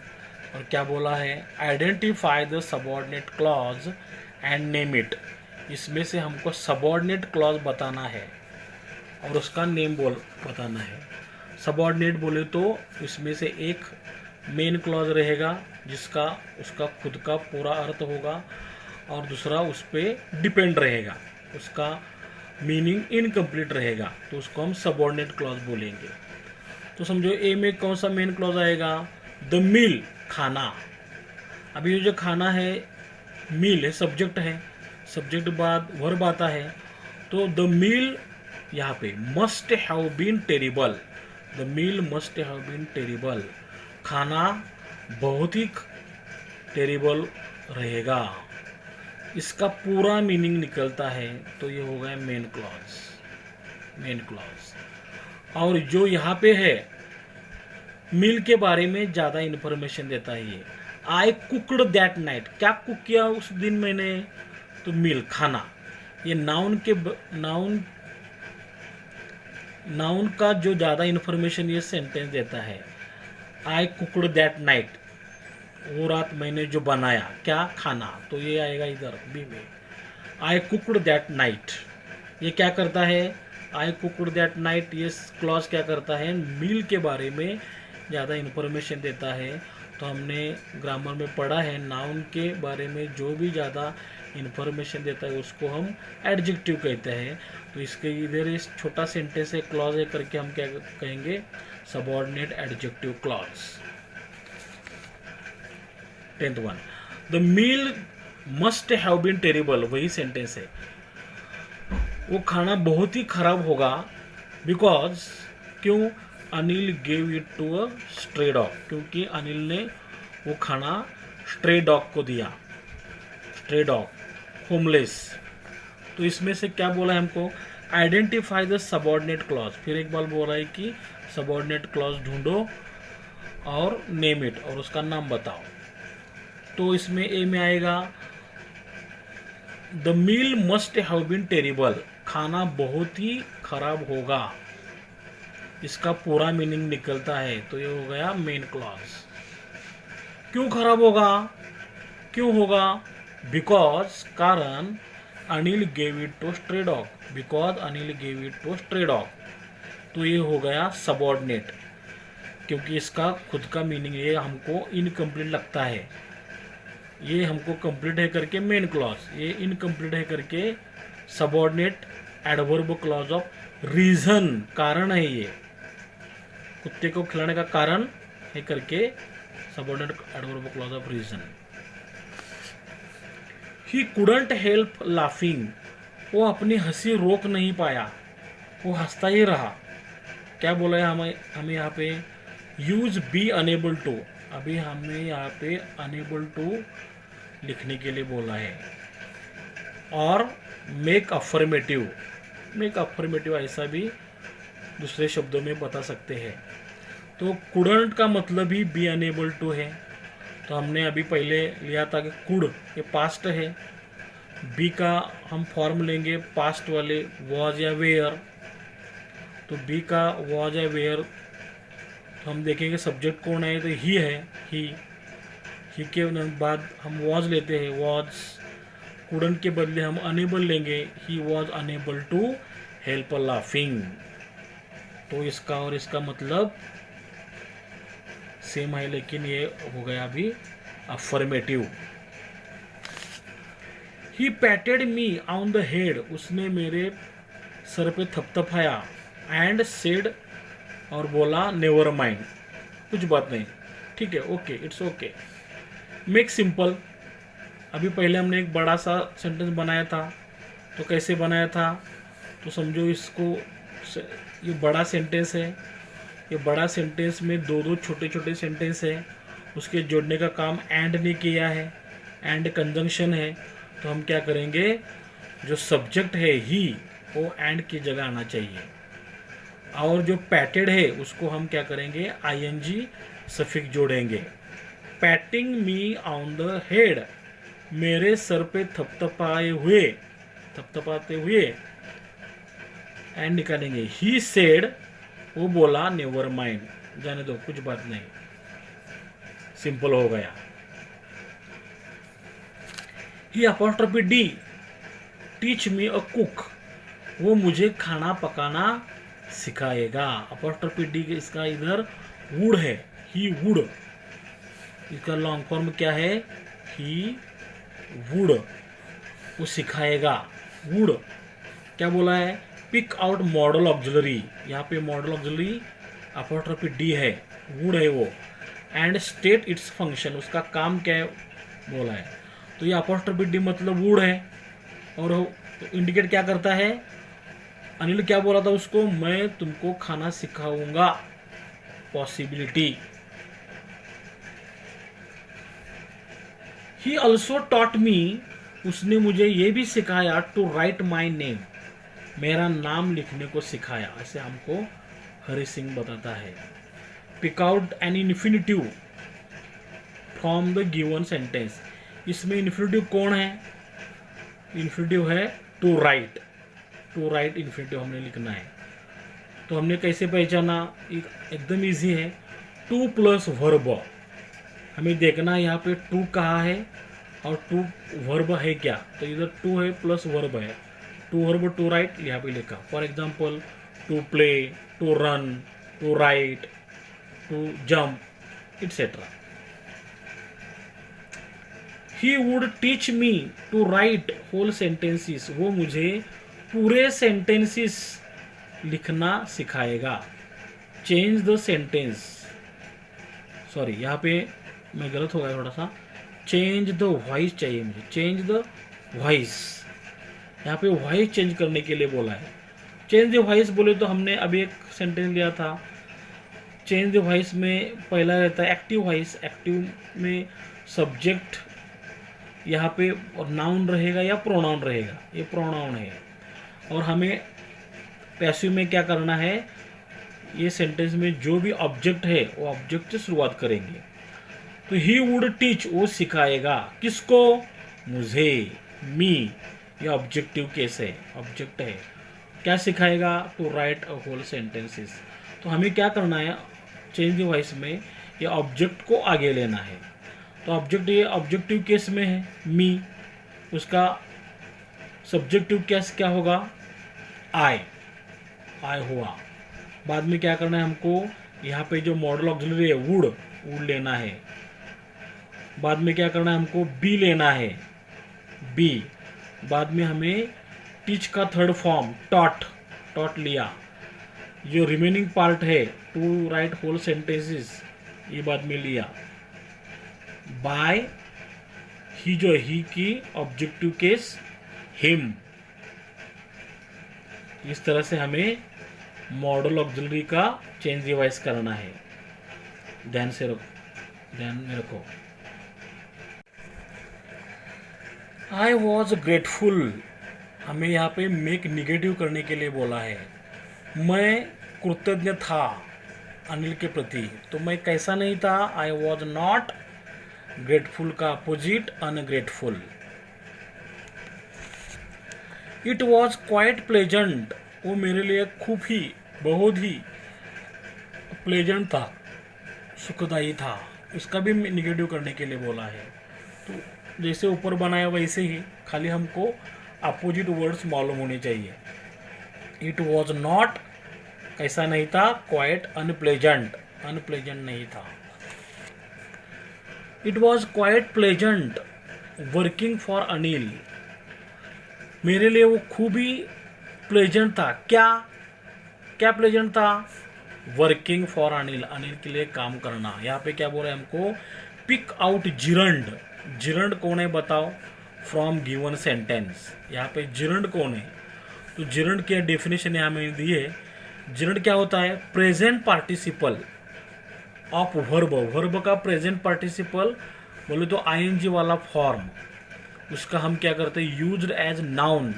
और क्या बोला है, identify the subordinate clause and name it. इसमें से हमको सबऑर्डिनेट क्लॉज बताना है और उसका नेम बताना है। सबऑर्डिनेट बोले तो इसमें से एक मेन क्लॉज रहेगा जिसका उसका खुद का पूरा अर्थ होगा और दूसरा उस पर डिपेंड रहेगा, उसका मीनिंग इनकम्प्लीट रहेगा, तो उसको हम सबऑर्डिनेट क्लॉज बोलेंगे। तो समझो ए में कौन सा मेन क्लॉज आएगा, द मील, खाना। अभी ये जो खाना है, मील है, सब्जेक्ट है, सब्जेक्ट बाद वर्ब आता है, तो द मील यहाँ पे must have been terrible, the meal must have been terrible, खाना बहुत ही टेरिबल रहेगा, इसका पूरा मीनिंग निकलता है। तो ये हो गया मेन क्लॉज, मेन क्लॉज। और जो यहाँ पे है मील के बारे में ज़्यादा इन्फॉर्मेशन देता है ये, आई कुकड दैट नाइट, क्या कुक किया उस दिन मैंने, तो मील, खाना। ये नाउन का जो ज़्यादा इन्फॉर्मेशन ये सेंटेंस देता है, आई कुकड दैट नाइट, वो रात मैंने जो बनाया, क्या, खाना, तो ये आएगा इधर बी में। आई कुकड दैट नाइट, ये क्या करता है, आई कुकड दैट नाइट, ये क्लॉज क्या करता है, मील के बारे में ज़्यादा इन्फॉर्मेशन देता है। तो हमने ग्रामर में पढ़ा है, नाउन के बारे में जो भी ज़्यादा इन्फॉर्मेशन देता है उसको हम एडजेक्टिव कहते हैं। तो इसके इधर इस छोटा सेंटेंस है, क्लॉज है करके हम क्या कहेंगे, subordinate adjective clause. 10th one, the meal must have been terrible, वही सेंटेंस है, वो खाना बहुत ही खराब होगा, बिकॉज, क्यों, Anil gave it to a stray dog, क्योंकि अनिल ने वो खाना स्ट्रे डॉग को दिया, स्ट्रे डॉग, होमलेस। तो इसमें से क्या बोला है हमको, आइडेंटिफाई द सबऑर्डिनेट क्लॉज, फिर एक बार बोल रहा है कि सबऑर्डिनेट क्लॉज ढूंढो और नेम इट, और उसका नाम बताओ। तो इसमें ए में आएगा the meal must have been terrible, खाना बहुत ही खराब होगा, इसका पूरा मीनिंग निकलता है। तो ये हो गया मेन क्लॉज। क्यों खराब होगा, क्यों होगा? बिकॉज, कारण, Anil gave it to stray dog, because Anil gave it to stray dog. तो ये हो गया सबऑर्डिनेट, क्योंकि इसका खुद का मीनिंग ये हमको इनकम्प्लीट लगता है। ये हमको कंप्लीट है करके मेन क्लॉज, ये इनकम्प्लीट है करके subordinate adverb clause of reason, कारण है ये, कुत्ते को खिलाने का कारण है करके subordinate adverb clause of reason. He couldn't help laughing, वो अपनी हंसी रोक नहीं पाया, वो हंसता ही रहा। क्या बोला है हमें यहाँ पे? यूज बी अनेबल टू, अभी हमें यहाँ पे अनेबल टू लिखने के लिए बोला है। और मेक अफर्मेटिव, मेक अफर्मेटिव ऐसा भी दूसरे शब्दों में बता सकते हैं। तो कुडंट का मतलब ही बी अनेबल टू है। तो हमने अभी पहले लिया था कि कुड ये पास्ट है, बी का हम फॉर्म लेंगे पास्ट वाले वॉज या वेयर। तो बी का वॉज या वेयर, तो हम देखेंगे सब्जेक्ट कौन है, तो ही है, ही के बाद हम वॉज लेते हैं, वॉज। कुडंट के बदले हम अनेबल लेंगे, he was unable to help laughing. तो इसका और इसका मतलब सेम है, लेकिन ये हो गया अभी affirmative. He patted me on the head, उसने मेरे सर पे थपथपाया। एंड सेड, और बोला नेवर माइंड, कुछ बात नहीं, ठीक है, okay, it's okay. Make simple, अभी पहले हमने एक बड़ा सा सेंटेंस बनाया था, तो कैसे बनाया था? तो समझो इसको, ये बड़ा सेंटेंस है, ये बड़ा सेंटेंस में दो दो छोटे छोटे सेंटेंस है, उसके जोड़ने का काम एंड ने किया है, एंड कंजंक्शन है। तो हम क्या करेंगे, जो सब्जेक्ट है ही, वो एंड की जगह आना चाहिए। और जो पैटेड है उसको हम क्या करेंगे, आईएनजी सफिक्स जोड़ेंगे। Patting me on the head, मेरे सर पे थपथपाए हुए, थपथपाते हुए, एंड निकालेंगे। ही सेड, वो बोला नेवर माइंड, जाने दो, कुछ बात नहीं, सिंपल हो गया। He apostrophe D, teach me a cook, वो मुझे खाना पकाना सिखाएगा। अपॉस्ट्रोफी डी इसका इधर वुड है, ही वुड, इसका लॉन्ग फॉर्म क्या है, ही वुड, वो सिखाएगा। वुड क्या बोला है, पिक आउट मॉडल ऑक्सिलरी, यहाँ पे मॉडल ऑक्सिलरी अपॉस्ट्रोफी डी है, वुड है वो। एंड स्टेट इट्स फंक्शन, उसका काम क्या है बोला है। तो ये अपॉस्ट्रोफी डी मतलब वुड है, और तो इंडिकेट क्या करता है, अनिल क्या बोला था उसको, मैं तुमको खाना सिखाऊंगा, possibility. He also taught me, उसने मुझे ये भी सिखाया, टू राइट माई नेम, मेरा नाम लिखने को सिखाया, ऐसे हमको हरि सिंह बताता है। Pick out an infinitive from the given sentence, इसमें इन्फिनिटिव कौन है, इन्फिनिटिव है to write, to write infinitive हमने लिखना है। तो हमने कैसे पहचाना, एकदम इजी है, टू प्लस वर्ब, हमें देखना है यहाँ पे टू कहाँ है और टू वर्ब है क्या। तो इधर टू है प्लस वर्ब है, टू वर्ब टू राइट यहाँ पे लिखा। For example to play, to run, to write, to jump, etcetera. He would teach me to write whole sentences, वो मुझे पूरे सेंटेंसेस लिखना सिखाएगा। चेंज द सेंटेंस, सॉरी यहाँ पे मैं गलत हो गया थोड़ा सा, चेंज द वॉइस चाहिए मुझे, चेंज द वॉइस, यहाँ पे वॉइस चेंज करने के लिए बोला है। चेंज द वॉइस बोले तो हमने अभी एक सेंटेंस लिया था, चेंज द वॉइस में पहला रहता है एक्टिव वॉइस, एक्टिव में सब्जेक्ट यहाँ पे और नाउन रहेगा या प्रोनाउन रहेगा, ये प्रोनाउन है। और हमें पैसिव में क्या करना है, ये सेंटेंस में जो भी ऑब्जेक्ट है वो ऑब्जेक्ट से शुरुआत करेंगे। तो ही वुड टीच, वो सिखाएगा, किसको, मुझे, मी। ये ऑब्जेक्टिव केस है, ऑब्जेक्ट है। क्या सिखाएगा? To write a whole sentences. तो हमें क्या करना है चेंज द वॉइस में, ये ऑब्जेक्ट को आगे लेना है। तो ऑब्जेक्ट ये ऑब्जेक्टिव केस में है मी, उसका सब्जेक्टिव केस क्या होगा? आई, आई हुआ। बाद में क्या करना है हमको, यहाँ पे जो मॉडल ऑक्सिलरी है वुड, वुड लेना है। बाद में क्या करना है हमको, बी लेना है, बी। बाद में हमें टीच का थर्ड फॉर्म टॉट, टॉट लिया। जो रिमेनिंग पार्ट है टू राइट होल सेंटेंसेस, ये बाद में लिया। बाय ही, जो ही की ऑब्जेक्टिव केस हिम। इस तरह से हमें मॉडल ऑक्सिलरी का चेंज डिवाइस करना है। ध्यान से रखो, ध्यान में रखो। आई वॉज ग्रेटफुल, हमें यहाँ पे मेक निगेटिव करने के लिए बोला है। मैं कृतज्ञ था अनिल के प्रति, तो मैं कैसा नहीं था? आई वॉज नॉट ग्रेटफुल का opposite ungrateful. It was quite pleasant, वो मेरे लिए खूब ही, बहुत ही प्लेजेंट था, सुखदायी था। इसका भी निगेटिव करने के लिए बोला है। तो जैसे ऊपर बनाया वैसे ही, खाली हमको अपोजिट वर्ड्स मालूम होने चाहिए। इट वॉज नॉट, कैसा नहीं था? क्वाइट अनप्लेजेंट, अनप्लेजेंट नहीं था। It was quite pleasant working for Anil, मेरे लिए वो खूब ही प्लेजेंट था। क्या क्या प्लेजेंट था? वर्किंग फॉर अनिल, अनिल के लिए काम करना। यहाँ पे क्या बोल रहे हैं हमको? पिक आउट जिरंड, जिरंड कौन है बताओ? From given sentence. यहाँ पे जिरंड कौन है? तो जिरंड की डेफिनेशन यहाँ में दी है। जिरंड क्या होता है? Present participle of verb, verb का प्रेजेंट पार्टिसिपल बोले तो आईएनजी वाला फॉर्म, उसका हम क्या करते हैं? यूज्ड एज नाउन,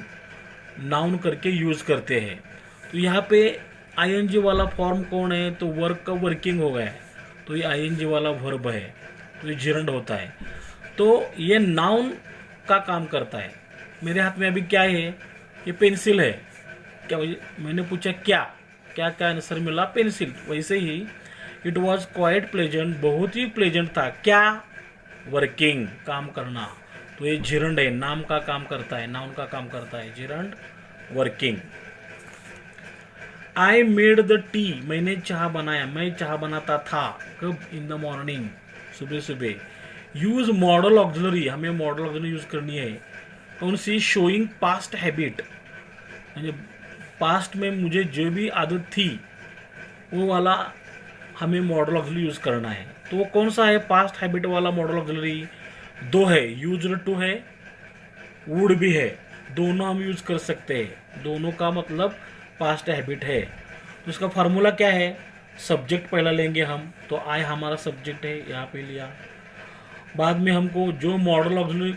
नाउन करके यूज करते हैं। तो यहाँ पे आईएनजी वाला फॉर्म कौन है? तो वर्क का वर्किंग हो गया है, तो ये आईएनजी वाला वर्ब है, तो ये जिरंड होता है। तो ये नाउन का काम करता है। मेरे हाथ में अभी क्या है? ये पेंसिल है। क्या मैंने पूछा क्या क्या क्या आंसर मिला? पेंसिल। वैसे ही इट वॉज क्वाइट प्लेजेंट, बहुत ही प्लेजेंट था। क्या? वर्किंग, काम करना। तो ये जिरंड है, नाम का काम करता है, नाउन का काम करता है। Gerund working. I made the T, मैंने चाह बनाया, मैं चाह बनाता था। कब? इन द मॉर्निंग, सुबह सुबह। यूज मॉडल ऑक्सिलरी, हमें मॉडल ऑक्सिलरी यूज करनी है। कौन सी? शोइंग पास्ट हैबिट, पास्ट में मुझे जो भी आदत थी वो वाला हमें मॉडल ऑक्सिलरी यूज करना है। तो वो कौन सा है पास्ट हैबिट वाला मॉडल ऑक्सिलरी? दो है, यूज्ड टू है, वुड भी है, दोनों हम यूज कर सकते हैं। दोनों का मतलब पास्ट हैबिट है। तो इसका फार्मूला क्या है? सब्जेक्ट पहला लेंगे हम, तो आई हमारा सब्जेक्ट है, यहाँ पे लिया। बाद में हमको जो मॉडल ऑक्सिलरी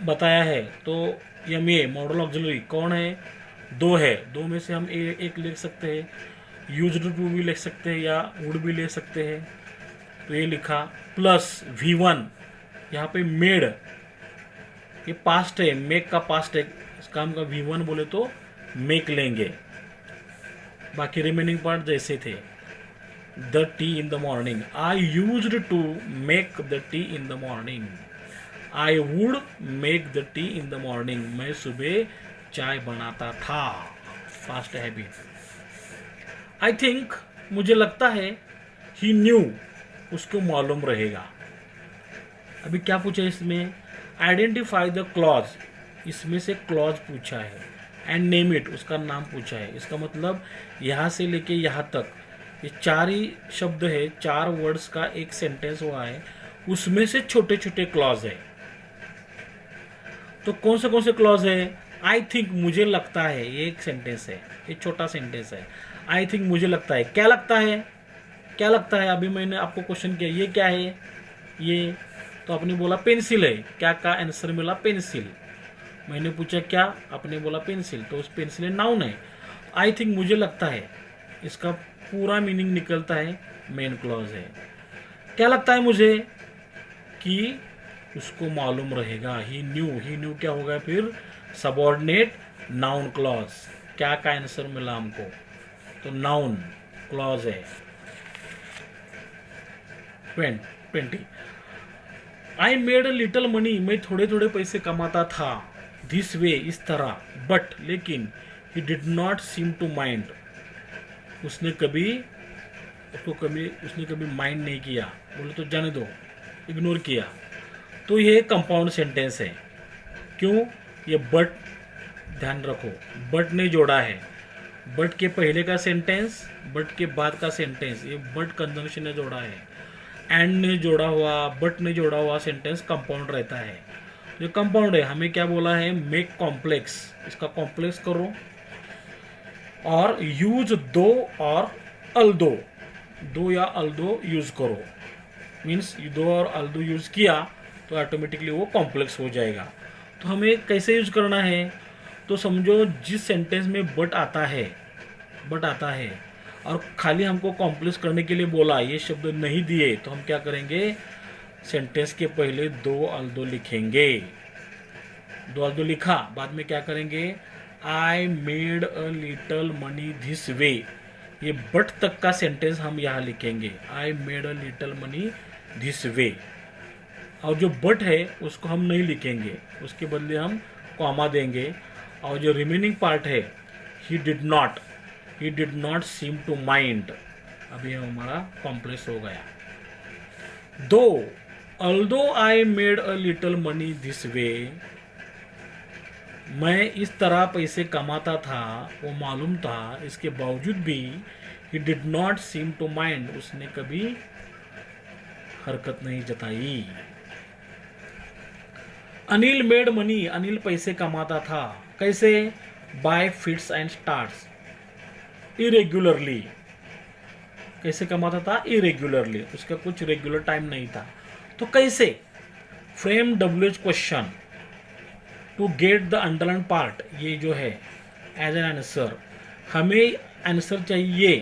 बताया है, तो ये मॉडल ऑक्सिलरी कौन है? दो है, दो में से हम एक लिख सकते हैं। यूज्ड टू भी लिख सकते हैं या वुड भी ले सकते हैं। तो ये लिखा, प्लस V1, यहाँ पे मेड, ये पास्ट है, मेक का पास्ट है, इसका हम V1 बोले तो मेक लेंगे। बाकी रिमेनिंग पार्ट जैसे थे। The tea in the morning, I used to make the tea in the morning. I would make the tea in the morning, मैं सुबह चाय बनाता था। Fast habit. आई थिंक, मुझे लगता है, ही न्यू, उसको मालूम रहेगा। अभी क्या पूछा इसमें? आइडेंटिफाई द क्लॉज, इसमें से क्लॉज पूछा है। एंड नेम इट, उसका नाम पूछा है। इसका मतलब यहाँ से लेके यहाँ तक ये चार ही शब्द है, चार वर्ड्स का एक सेंटेंस हुआ है, उसमें से छोटे छोटे क्लॉज है। तो कौन से क्लॉज है? आई थिंक, मुझे लगता है, ये एक सेंटेंस है, ये छोटा सेंटेंस है। आई थिंक, मुझे लगता है। क्या लगता है? क्या लगता है? अभी मैंने आपको क्वेश्चन किया, ये क्या है? ये तो आपने बोला पेंसिल है। क्या का आंसर मिला? पेंसिल। मैंने पूछा क्या? आपने बोला पेंसिल, तो उस पेंसिल नाउन है। आई थिंक, मुझे लगता है, इसका पूरा मीनिंग निकलता है मेन क्लॉज है। क्या लगता है मुझे? कि उसको मालूम रहेगा। ही न्यू, ही न्यू क्या होगा फिर? Subordinate noun clause. क्या का आंसर मिला हमको? तो नाउन क्लॉज है। 20 आई मेड अ लिटल मनी, मैं थोड़े थोड़े पैसे कमाता था, दिस वे, इस तरह, बट लेकिन, he did not seem to mind, उसने कभी माइंड नहीं किया, बोले तो जाने दो, इग्नोर किया। तो ये कंपाउंड सेंटेंस है। क्यों? ये बट, ध्यान रखो, बट ने जोड़ा है। बट के पहले का सेंटेंस, बट के बाद का सेंटेंस, ये बट कंजंक्शन ने जोड़ा है। एंड ने जोड़ा हुआ, बट ने जोड़ा हुआ सेंटेंस कंपाउंड रहता है। ये कंपाउंड है। हमें क्या बोला है? मेक कॉम्प्लेक्स, इसका कॉम्प्लेक्स करो और यूज दो और अल्दो, दो या अल्दो यूज करो। मीन्स दो और अल्दो यूज किया तो ऑटोमेटिकली वो कॉम्प्लेक्स हो जाएगा। तो हमें कैसे यूज करना है? तो समझो जिस सेंटेंस में बट आता है और खाली हमको कॉम्प्लेक्स करने के लिए बोला, ये शब्द नहीं दिए, तो हम क्या करेंगे? सेंटेंस के पहले दो अल्दो लिखेंगे। दो अल्दो लिखा, बाद में क्या करेंगे? आई made a little money this वे, ये बट तक का सेंटेंस हम यहाँ लिखेंगे। आई made a little money this वे। और जो बट है उसको हम नहीं लिखेंगे, उसके बदले हम कॉमा देंगे। और जो रिमेनिंग पार्ट है, he did not seem to mind, अभी हमारा कॉम्प्लेक्स हो गया। Though, although I made a little money this way, मैं इस तरह पैसे कमाता था, वो मालूम था, इसके बावजूद भी he did not seem to mind, उसने कभी हरकत नहीं जताई। अनिल मेड मनी, अनिल पैसे कमाता था, कैसे? By fits and starts, irregularly. कैसे कमाता था? इरेग्युलरली, उसका कुछ रेगुलर टाइम नहीं था। तो कैसे? Frame WH question to get the underline part, ये जो है एज एन आंसर, हमें आंसर चाहिए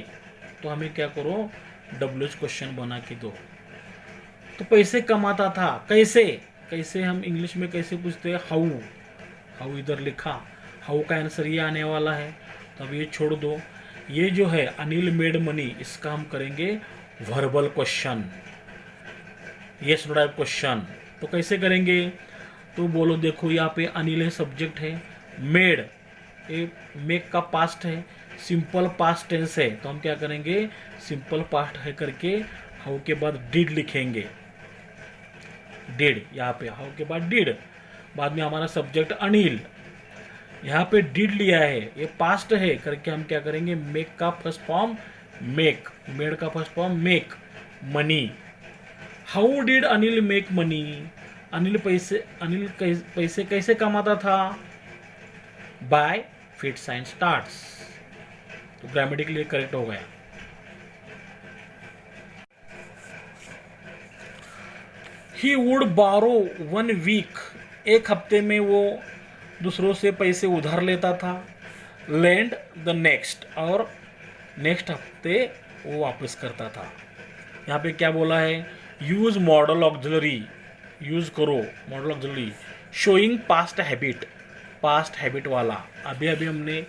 तो हमें क्या करो? WH क्वेश्चन बना के दो। तो पैसे कमाता था, कैसे हम इंग्लिश में कैसे पूछते हैं? हाउ इधर लिखा, हाउ का आंसर ये आने वाला है, तो अब ये छोड़ दो। ये जो है अनिल मेड मनी, इसका हम करेंगे verbal question, yes no type question. तो कैसे करेंगे? तो बोलो, देखो यहाँ पे अनिल है, सब्जेक्ट है, मेड ये मेक का पास्ट है, सिंपल पास्ट टेंस है, तो हम क्या करेंगे? सिंपल पास्ट है करके हाउ के बाद डिड लिखेंगे। डिड, यहाँ पे हाउ के बाद डिड, बाद में हमारा सब्जेक्ट अनिल, यहाँ पे डिड लिया है, ये पास्ट है करके हम क्या करेंगे? मेक का फर्स्ट फॉर्म मेक, मेड का first form make, money. How did Anil make money, Anil पैसे कैसे कमाता था? Bye fits and starts. तो ग्रामेटिकली करेक्ट हो गया। ही वुड बारो 1 वीक, एक हफ्ते में वो दूसरों से पैसे उधार लेता था। लैंड द नेक्स्ट, और नेक्स्ट हफ्ते वो वापस करता था। यहाँ पे क्या बोला है? यूज मॉडल ऑक्सिलरी, यूज करो model auxiliary showing past habit वाला। अभी हमने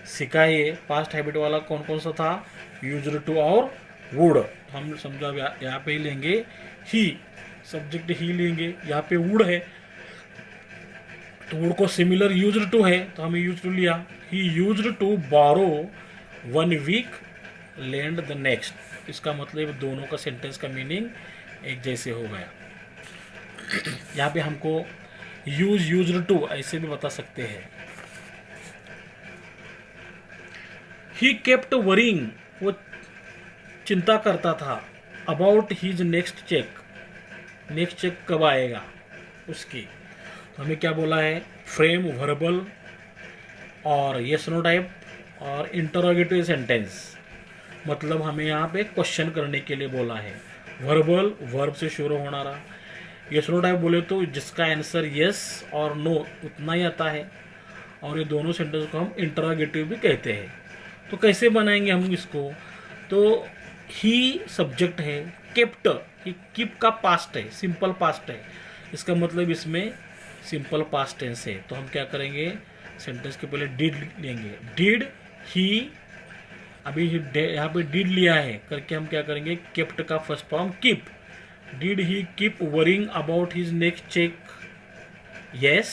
सीखा ये पास्ट हैबिट वाला कौन कौन सा था? यूज्ड टू और वुड। हम समझो यहाँ पे ही लेंगे ही, सब्जेक्ट ही लेंगे, यहाँ पे वुड है तो वुड को सिमिलर यूज्ड टू है तो हमें यूज्ड टू लिया। He used to borrow 1 week, lend the next. इसका मतलब दोनों का सेंटेंस का मीनिंग एक जैसे हो गया। यहाँ पे हमको यूज्ड टू ऐसे भी बता सकते हैं। ही केप्ट वरिंग, वो चिंता करता था, अबाउट हिज नेक्स्ट चेक कब आएगा उसकी। तो हमें क्या बोला है? फ्रेम वर्बल और यस नो टाइप और इंटरोगेटिव सेंटेंस, मतलब हमें यहाँ पे क्वेश्चन करने के लिए बोला है। वर्बल वर्ब से शुरू होना रहा, यस नो टाइप बोले तो जिसका आंसर यस और नो उतना ही आता है, और ये दोनों सेंटेंस को हम इंटरोगेटिव भी कहते हैं। तो कैसे बनाएंगे हम इसको? तो ही सब्जेक्ट है, केप्ट, कीप का पास्ट है, सिंपल पास्ट है, इसका मतलब इसमें सिंपल पास्ट टेंस है, तो हम क्या करेंगे, सेंटेंस के पहले डिड लेंगे। डिड ही, अभी यहाँ पे डिड लिया है करके हम क्या करेंगे, केप्ट का first form keep. Did he keep worrying about his next cheque, yes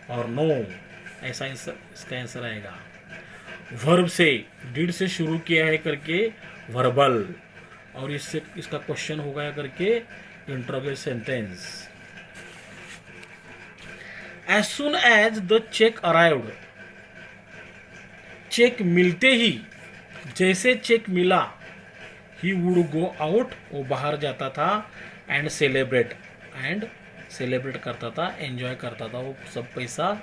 और नो, ऐसा इसका आंसर आएगा। वर्ब से, डिड से शुरू किया है करके वर्बल, और इससे इसका क्वेश्चन होगा करके interrogative sentence. As soon as the cheque arrived, cheque मिलते ही, जैसे चेक मिला, ही वुड गो आउट, वो बाहर जाता था, एंड सेलिब्रेट करता था, एंजॉय करता था, वो सब पैसा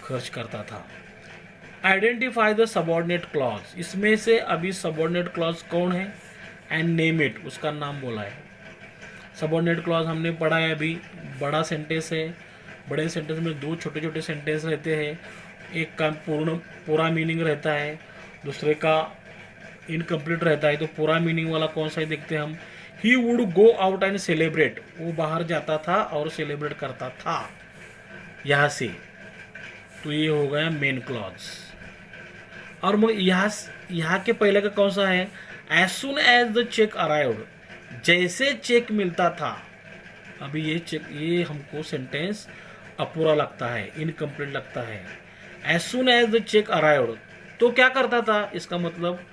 खर्च करता था। आइडेंटिफाई द सबऑर्डिनेट क्लॉज, इसमें से अभी सबऑर्डिनेट क्लॉज कौन है, एंड नेम इट, उसका नाम बोला है। सबऑर्डिनेट क्लॉज हमने पढ़ा है अभी, बड़ा सेंटेंस है, बड़े सेंटेंस में दो छोटे छोटे सेंटेंस रहते हैं, एक का पूरा मीनिंग रहता है, दूसरे का इनकम्प्लीट रहता है। तो पूरा मीनिंग वाला कौन सा है देखते हैं हम। ही would go out and celebrate, वो बाहर जाता था और सेलिब्रेट करता था, यहाँ से, तो ये हो गया मेन क्लॉज। और यहाँ के पहले का कौन सा है, as soon as the cheque arrived, जैसे चेक मिलता था। अभी ये हमको सेंटेंस अपूरा लगता है, इनकम्प्लीट लगता है। As soon as the cheque arrived, तो क्या करता था, इसका मतलब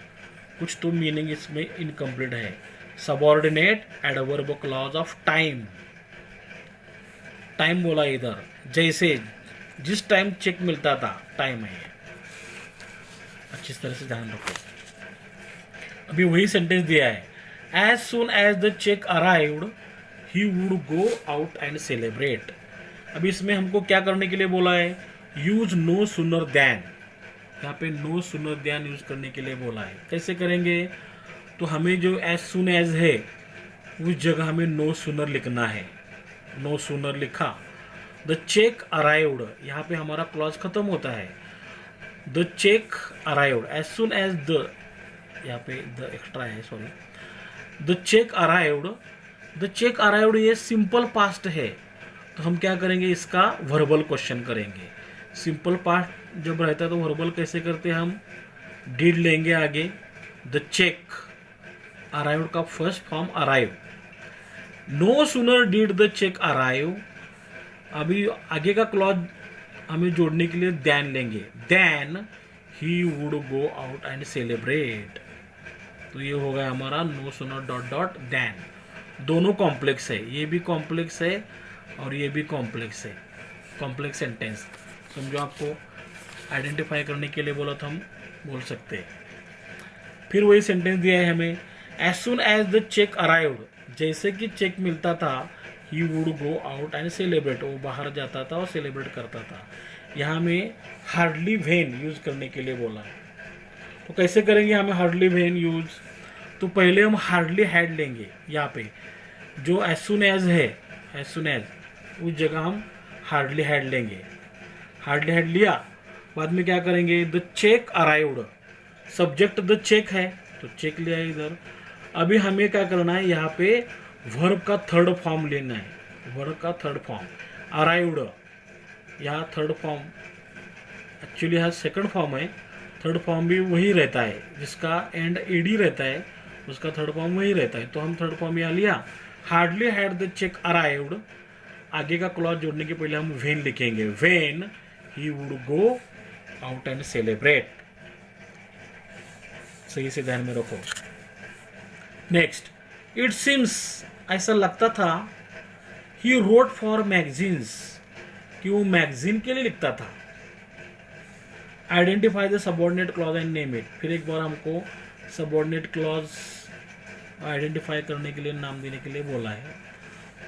कुछ तो मीनिंग इसमें इनकम्प्लीट है। Subordinate adverb clause of time, time बोला इधर, जैसे जिस टाइम चेक मिलता था, टाइम है, अच्छी तरह से ध्यान रखो। अभी वही सेंटेंस दिया है, as soon as the cheque arrived he would go out and celebrate. अभी इसमें हमको क्या करने के लिए बोला है, यूज नो सुनर देन, यहाँ पे नो सुनर देन यूज करने के लिए बोला है। कैसे करेंगे, तो हमें जो एज सुन एज है उस जगह हमें नो सुनर लिखना है। नो सुनर लिखा, द चेक अराइव्ड, यहाँ पे हमारा क्लॉज खत्म होता है। The cheque arrived, as soon as the, यहाँ पे द एक्स्ट्रा है, sorry. The cheque arrived, the cheque arrived ये सिंपल पास्ट है, तो हम क्या करेंगे, इसका वर्बल क्वेश्चन करेंगे। सिंपल पास्ट जब रहता है तो वर्बल कैसे करते हैं हम, डिड लेंगे आगे, द चेक अराइव्ड का first form arrive. No sooner did the cheque arrive, अभी आगे का क्लॉज हमें जोड़ने के लिए देन लेंगे, then he would go out and celebrate. तो ये हो गया हमारा no sooner dot dot then. दोनों कॉम्प्लेक्स है, ये भी कॉम्प्लेक्स है और ये भी कॉम्प्लेक्स है, कॉम्प्लेक्स सेंटेंस। समझो, आपको आइडेंटिफाई करने के लिए बोला तो हम बोल सकते हैं। फिर वही सेंटेंस दिया है हमें, as soon as the cheque arrived, जैसे कि चेक मिलता था, he would go out and celebrate, वो बाहर जाता था और सेलिब्रेट करता था। यहाँ हमें हार्डली वेन यूज करने के लिए बोला है, तो कैसे करेंगे हमें हार्डली वेन यूज, तो पहले हम हार्डली हैड लेंगे, यहाँ पे जो एज सुन एज है, एज सुन एज उस जगह हम हार्डली हैड लेंगे। हार्डली हैड लिया, बाद में क्या करेंगे, the cheque arrived, subject the cheque है तो चेक लिया इधर। अभी हमें क्या करना है, यहाँ पे वर्ब का थर्ड फॉर्म लेना है, वर्ब का थर्ड फॉर्म अराइव्ड, यहाँ थर्ड फॉर्म, एक्चुअली यहाँ सेकंड फॉर्म है, थर्ड फॉर्म भी वही रहता है, जिसका एंड एडी रहता है उसका थर्ड फॉर्म वही रहता है। तो हम थर्ड फॉर्म यहाँ लिया, hardly had the cheque arrived, आगे का क्लॉज जोड़ने के पहले हम वेन लिखेंगे, when he would go out and celebrate. सही से ध्यान में रखो। नेक्स्ट, इट सीम्स, ऐसा लगता था, ही रोट फॉर मैगजीन्स, कि वो मैगजीन के लिए लिखता था। Identify the subordinate clause and name it, फिर एक बार हमको सबऑर्डिनेट क्लॉज आइडेंटिफाई करने के लिए, नाम देने के लिए बोला है।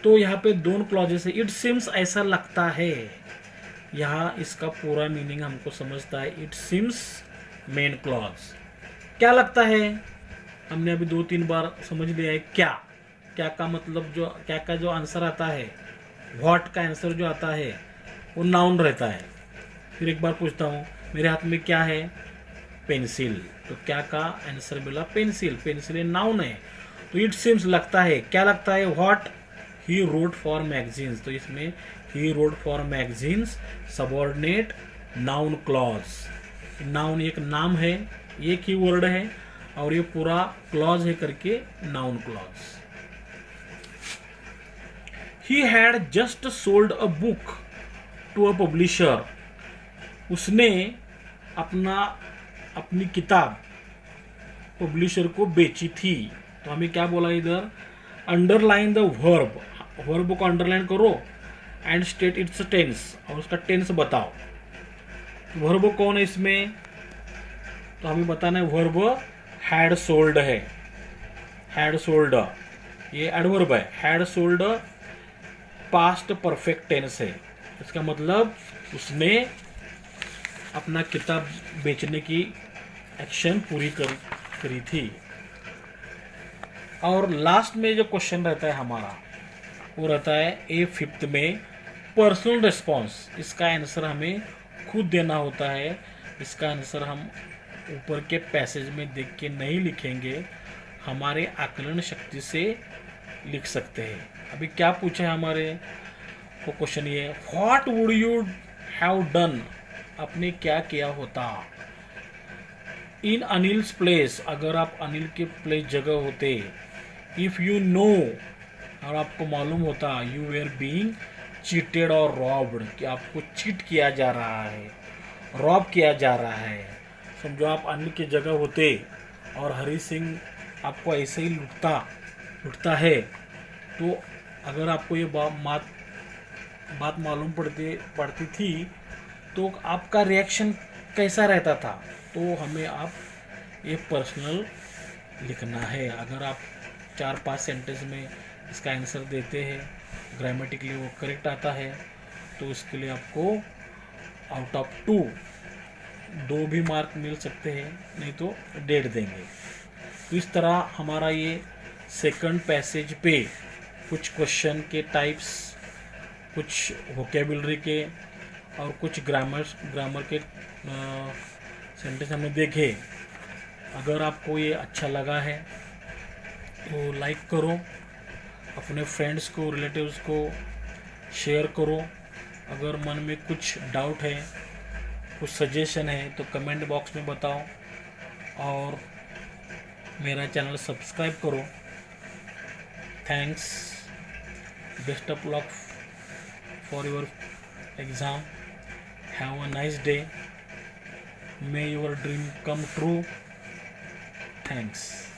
तो यहाँ पे दोनों क्लॉजेस है, इट सीम्स ऐसा लगता है, यहाँ इसका पूरा मीनिंग हमको समझता है। इट सीम्स मेन क्लॉज, क्या लगता है, हमने अभी 2-3 बार समझ लिया है। क्या, क्या का मतलब, जो क्या का जो आंसर आता है, व्हाट का आंसर जो आता है वो नाउन रहता है। फिर एक बार पूछता हूँ, मेरे हाथ में क्या है, पेंसिल, तो क्या का आंसर मिला, पेंसिल, पेंसिल नाउन है। तो इट सीम्स लगता है, क्या लगता है, what he wrote for magazines, तो इसमें he wrote for magazines, subordinate, noun clause. Noun एक नाम है, एक ही वर्ड है, और ये पूरा क्लॉज है करके noun clause. He had just sold a book to a publisher. उसने अपनी किताब पब्लिशर को बेची थी। तो हमें क्या बोला इधर, अंडरलाइन द वर्ब, वर्ब को अंडरलाइन करो एंड स्टेट इट्स टेंस, और उसका टेंस बताओ। वर्ब कौन है इसमें, तो हमें बताना है वर्ब हैड सोल्ड है। हैड सोल्ड ये एडवर्ब है, had sold past perfect tense है। इसका मतलब उसने अपना किताब बेचने की एक्शन पूरी करी थी। और लास्ट में जो क्वेश्चन रहता है हमारा, वो रहता है A5 में पर्सनल रिस्पॉन्स। इसका आंसर हमें खुद देना होता है। इसका आंसर हम ऊपर के पैसेज में देख के नहीं लिखेंगे, हमारे आकलन शक्ति से लिख सकते हैं। अभी क्या पूछा है हमारे को क्वेश्चन, ये what would you have done, आपने क्या किया होता। इन अनिल्स प्लेस, अगर आप अनिल के प्लेस जगह होते। इफ यू नो, और आपको मालूम होता, यू वेर बीइंग चीटेड और रॉब्ड, कि आपको चीट किया जा रहा है, रॉब किया जा रहा है। समझो आप अनिल की जगह होते और हरी सिंह आपको ऐसे ही लुटता है, तो अगर आपको ये बात मालूम पड़ती थी तो आपका रिएक्शन कैसा रहता था। तो हमें आप ये पर्सनल लिखना है। अगर आप 4-5 सेंटेंस में इसका आंसर देते हैं, ग्रामेटिकली वो करेक्ट आता है, तो उसके लिए आपको आउट ऑफ 2 भी मार्क मिल सकते हैं, नहीं तो 1.5 देंगे। तो इस तरह हमारा ये सेकंड पैसेज पे कुछ क्वेश्चन के टाइप्स, कुछ वोकेबलरी के और कुछ ग्रामर के सेंटेंस हमने देखे। अगर आपको ये अच्छा लगा है तो लाइक करो, अपने फ्रेंड्स को, रिलेटिव्स को शेयर करो। अगर मन में कुछ डाउट है, कुछ सजेशन है, तो कमेंट बॉक्स में बताओ, और मेरा चैनल सब्सक्राइब करो। Thanks, best of luck for your exam. Have a nice day, may your dream come true. Thanks.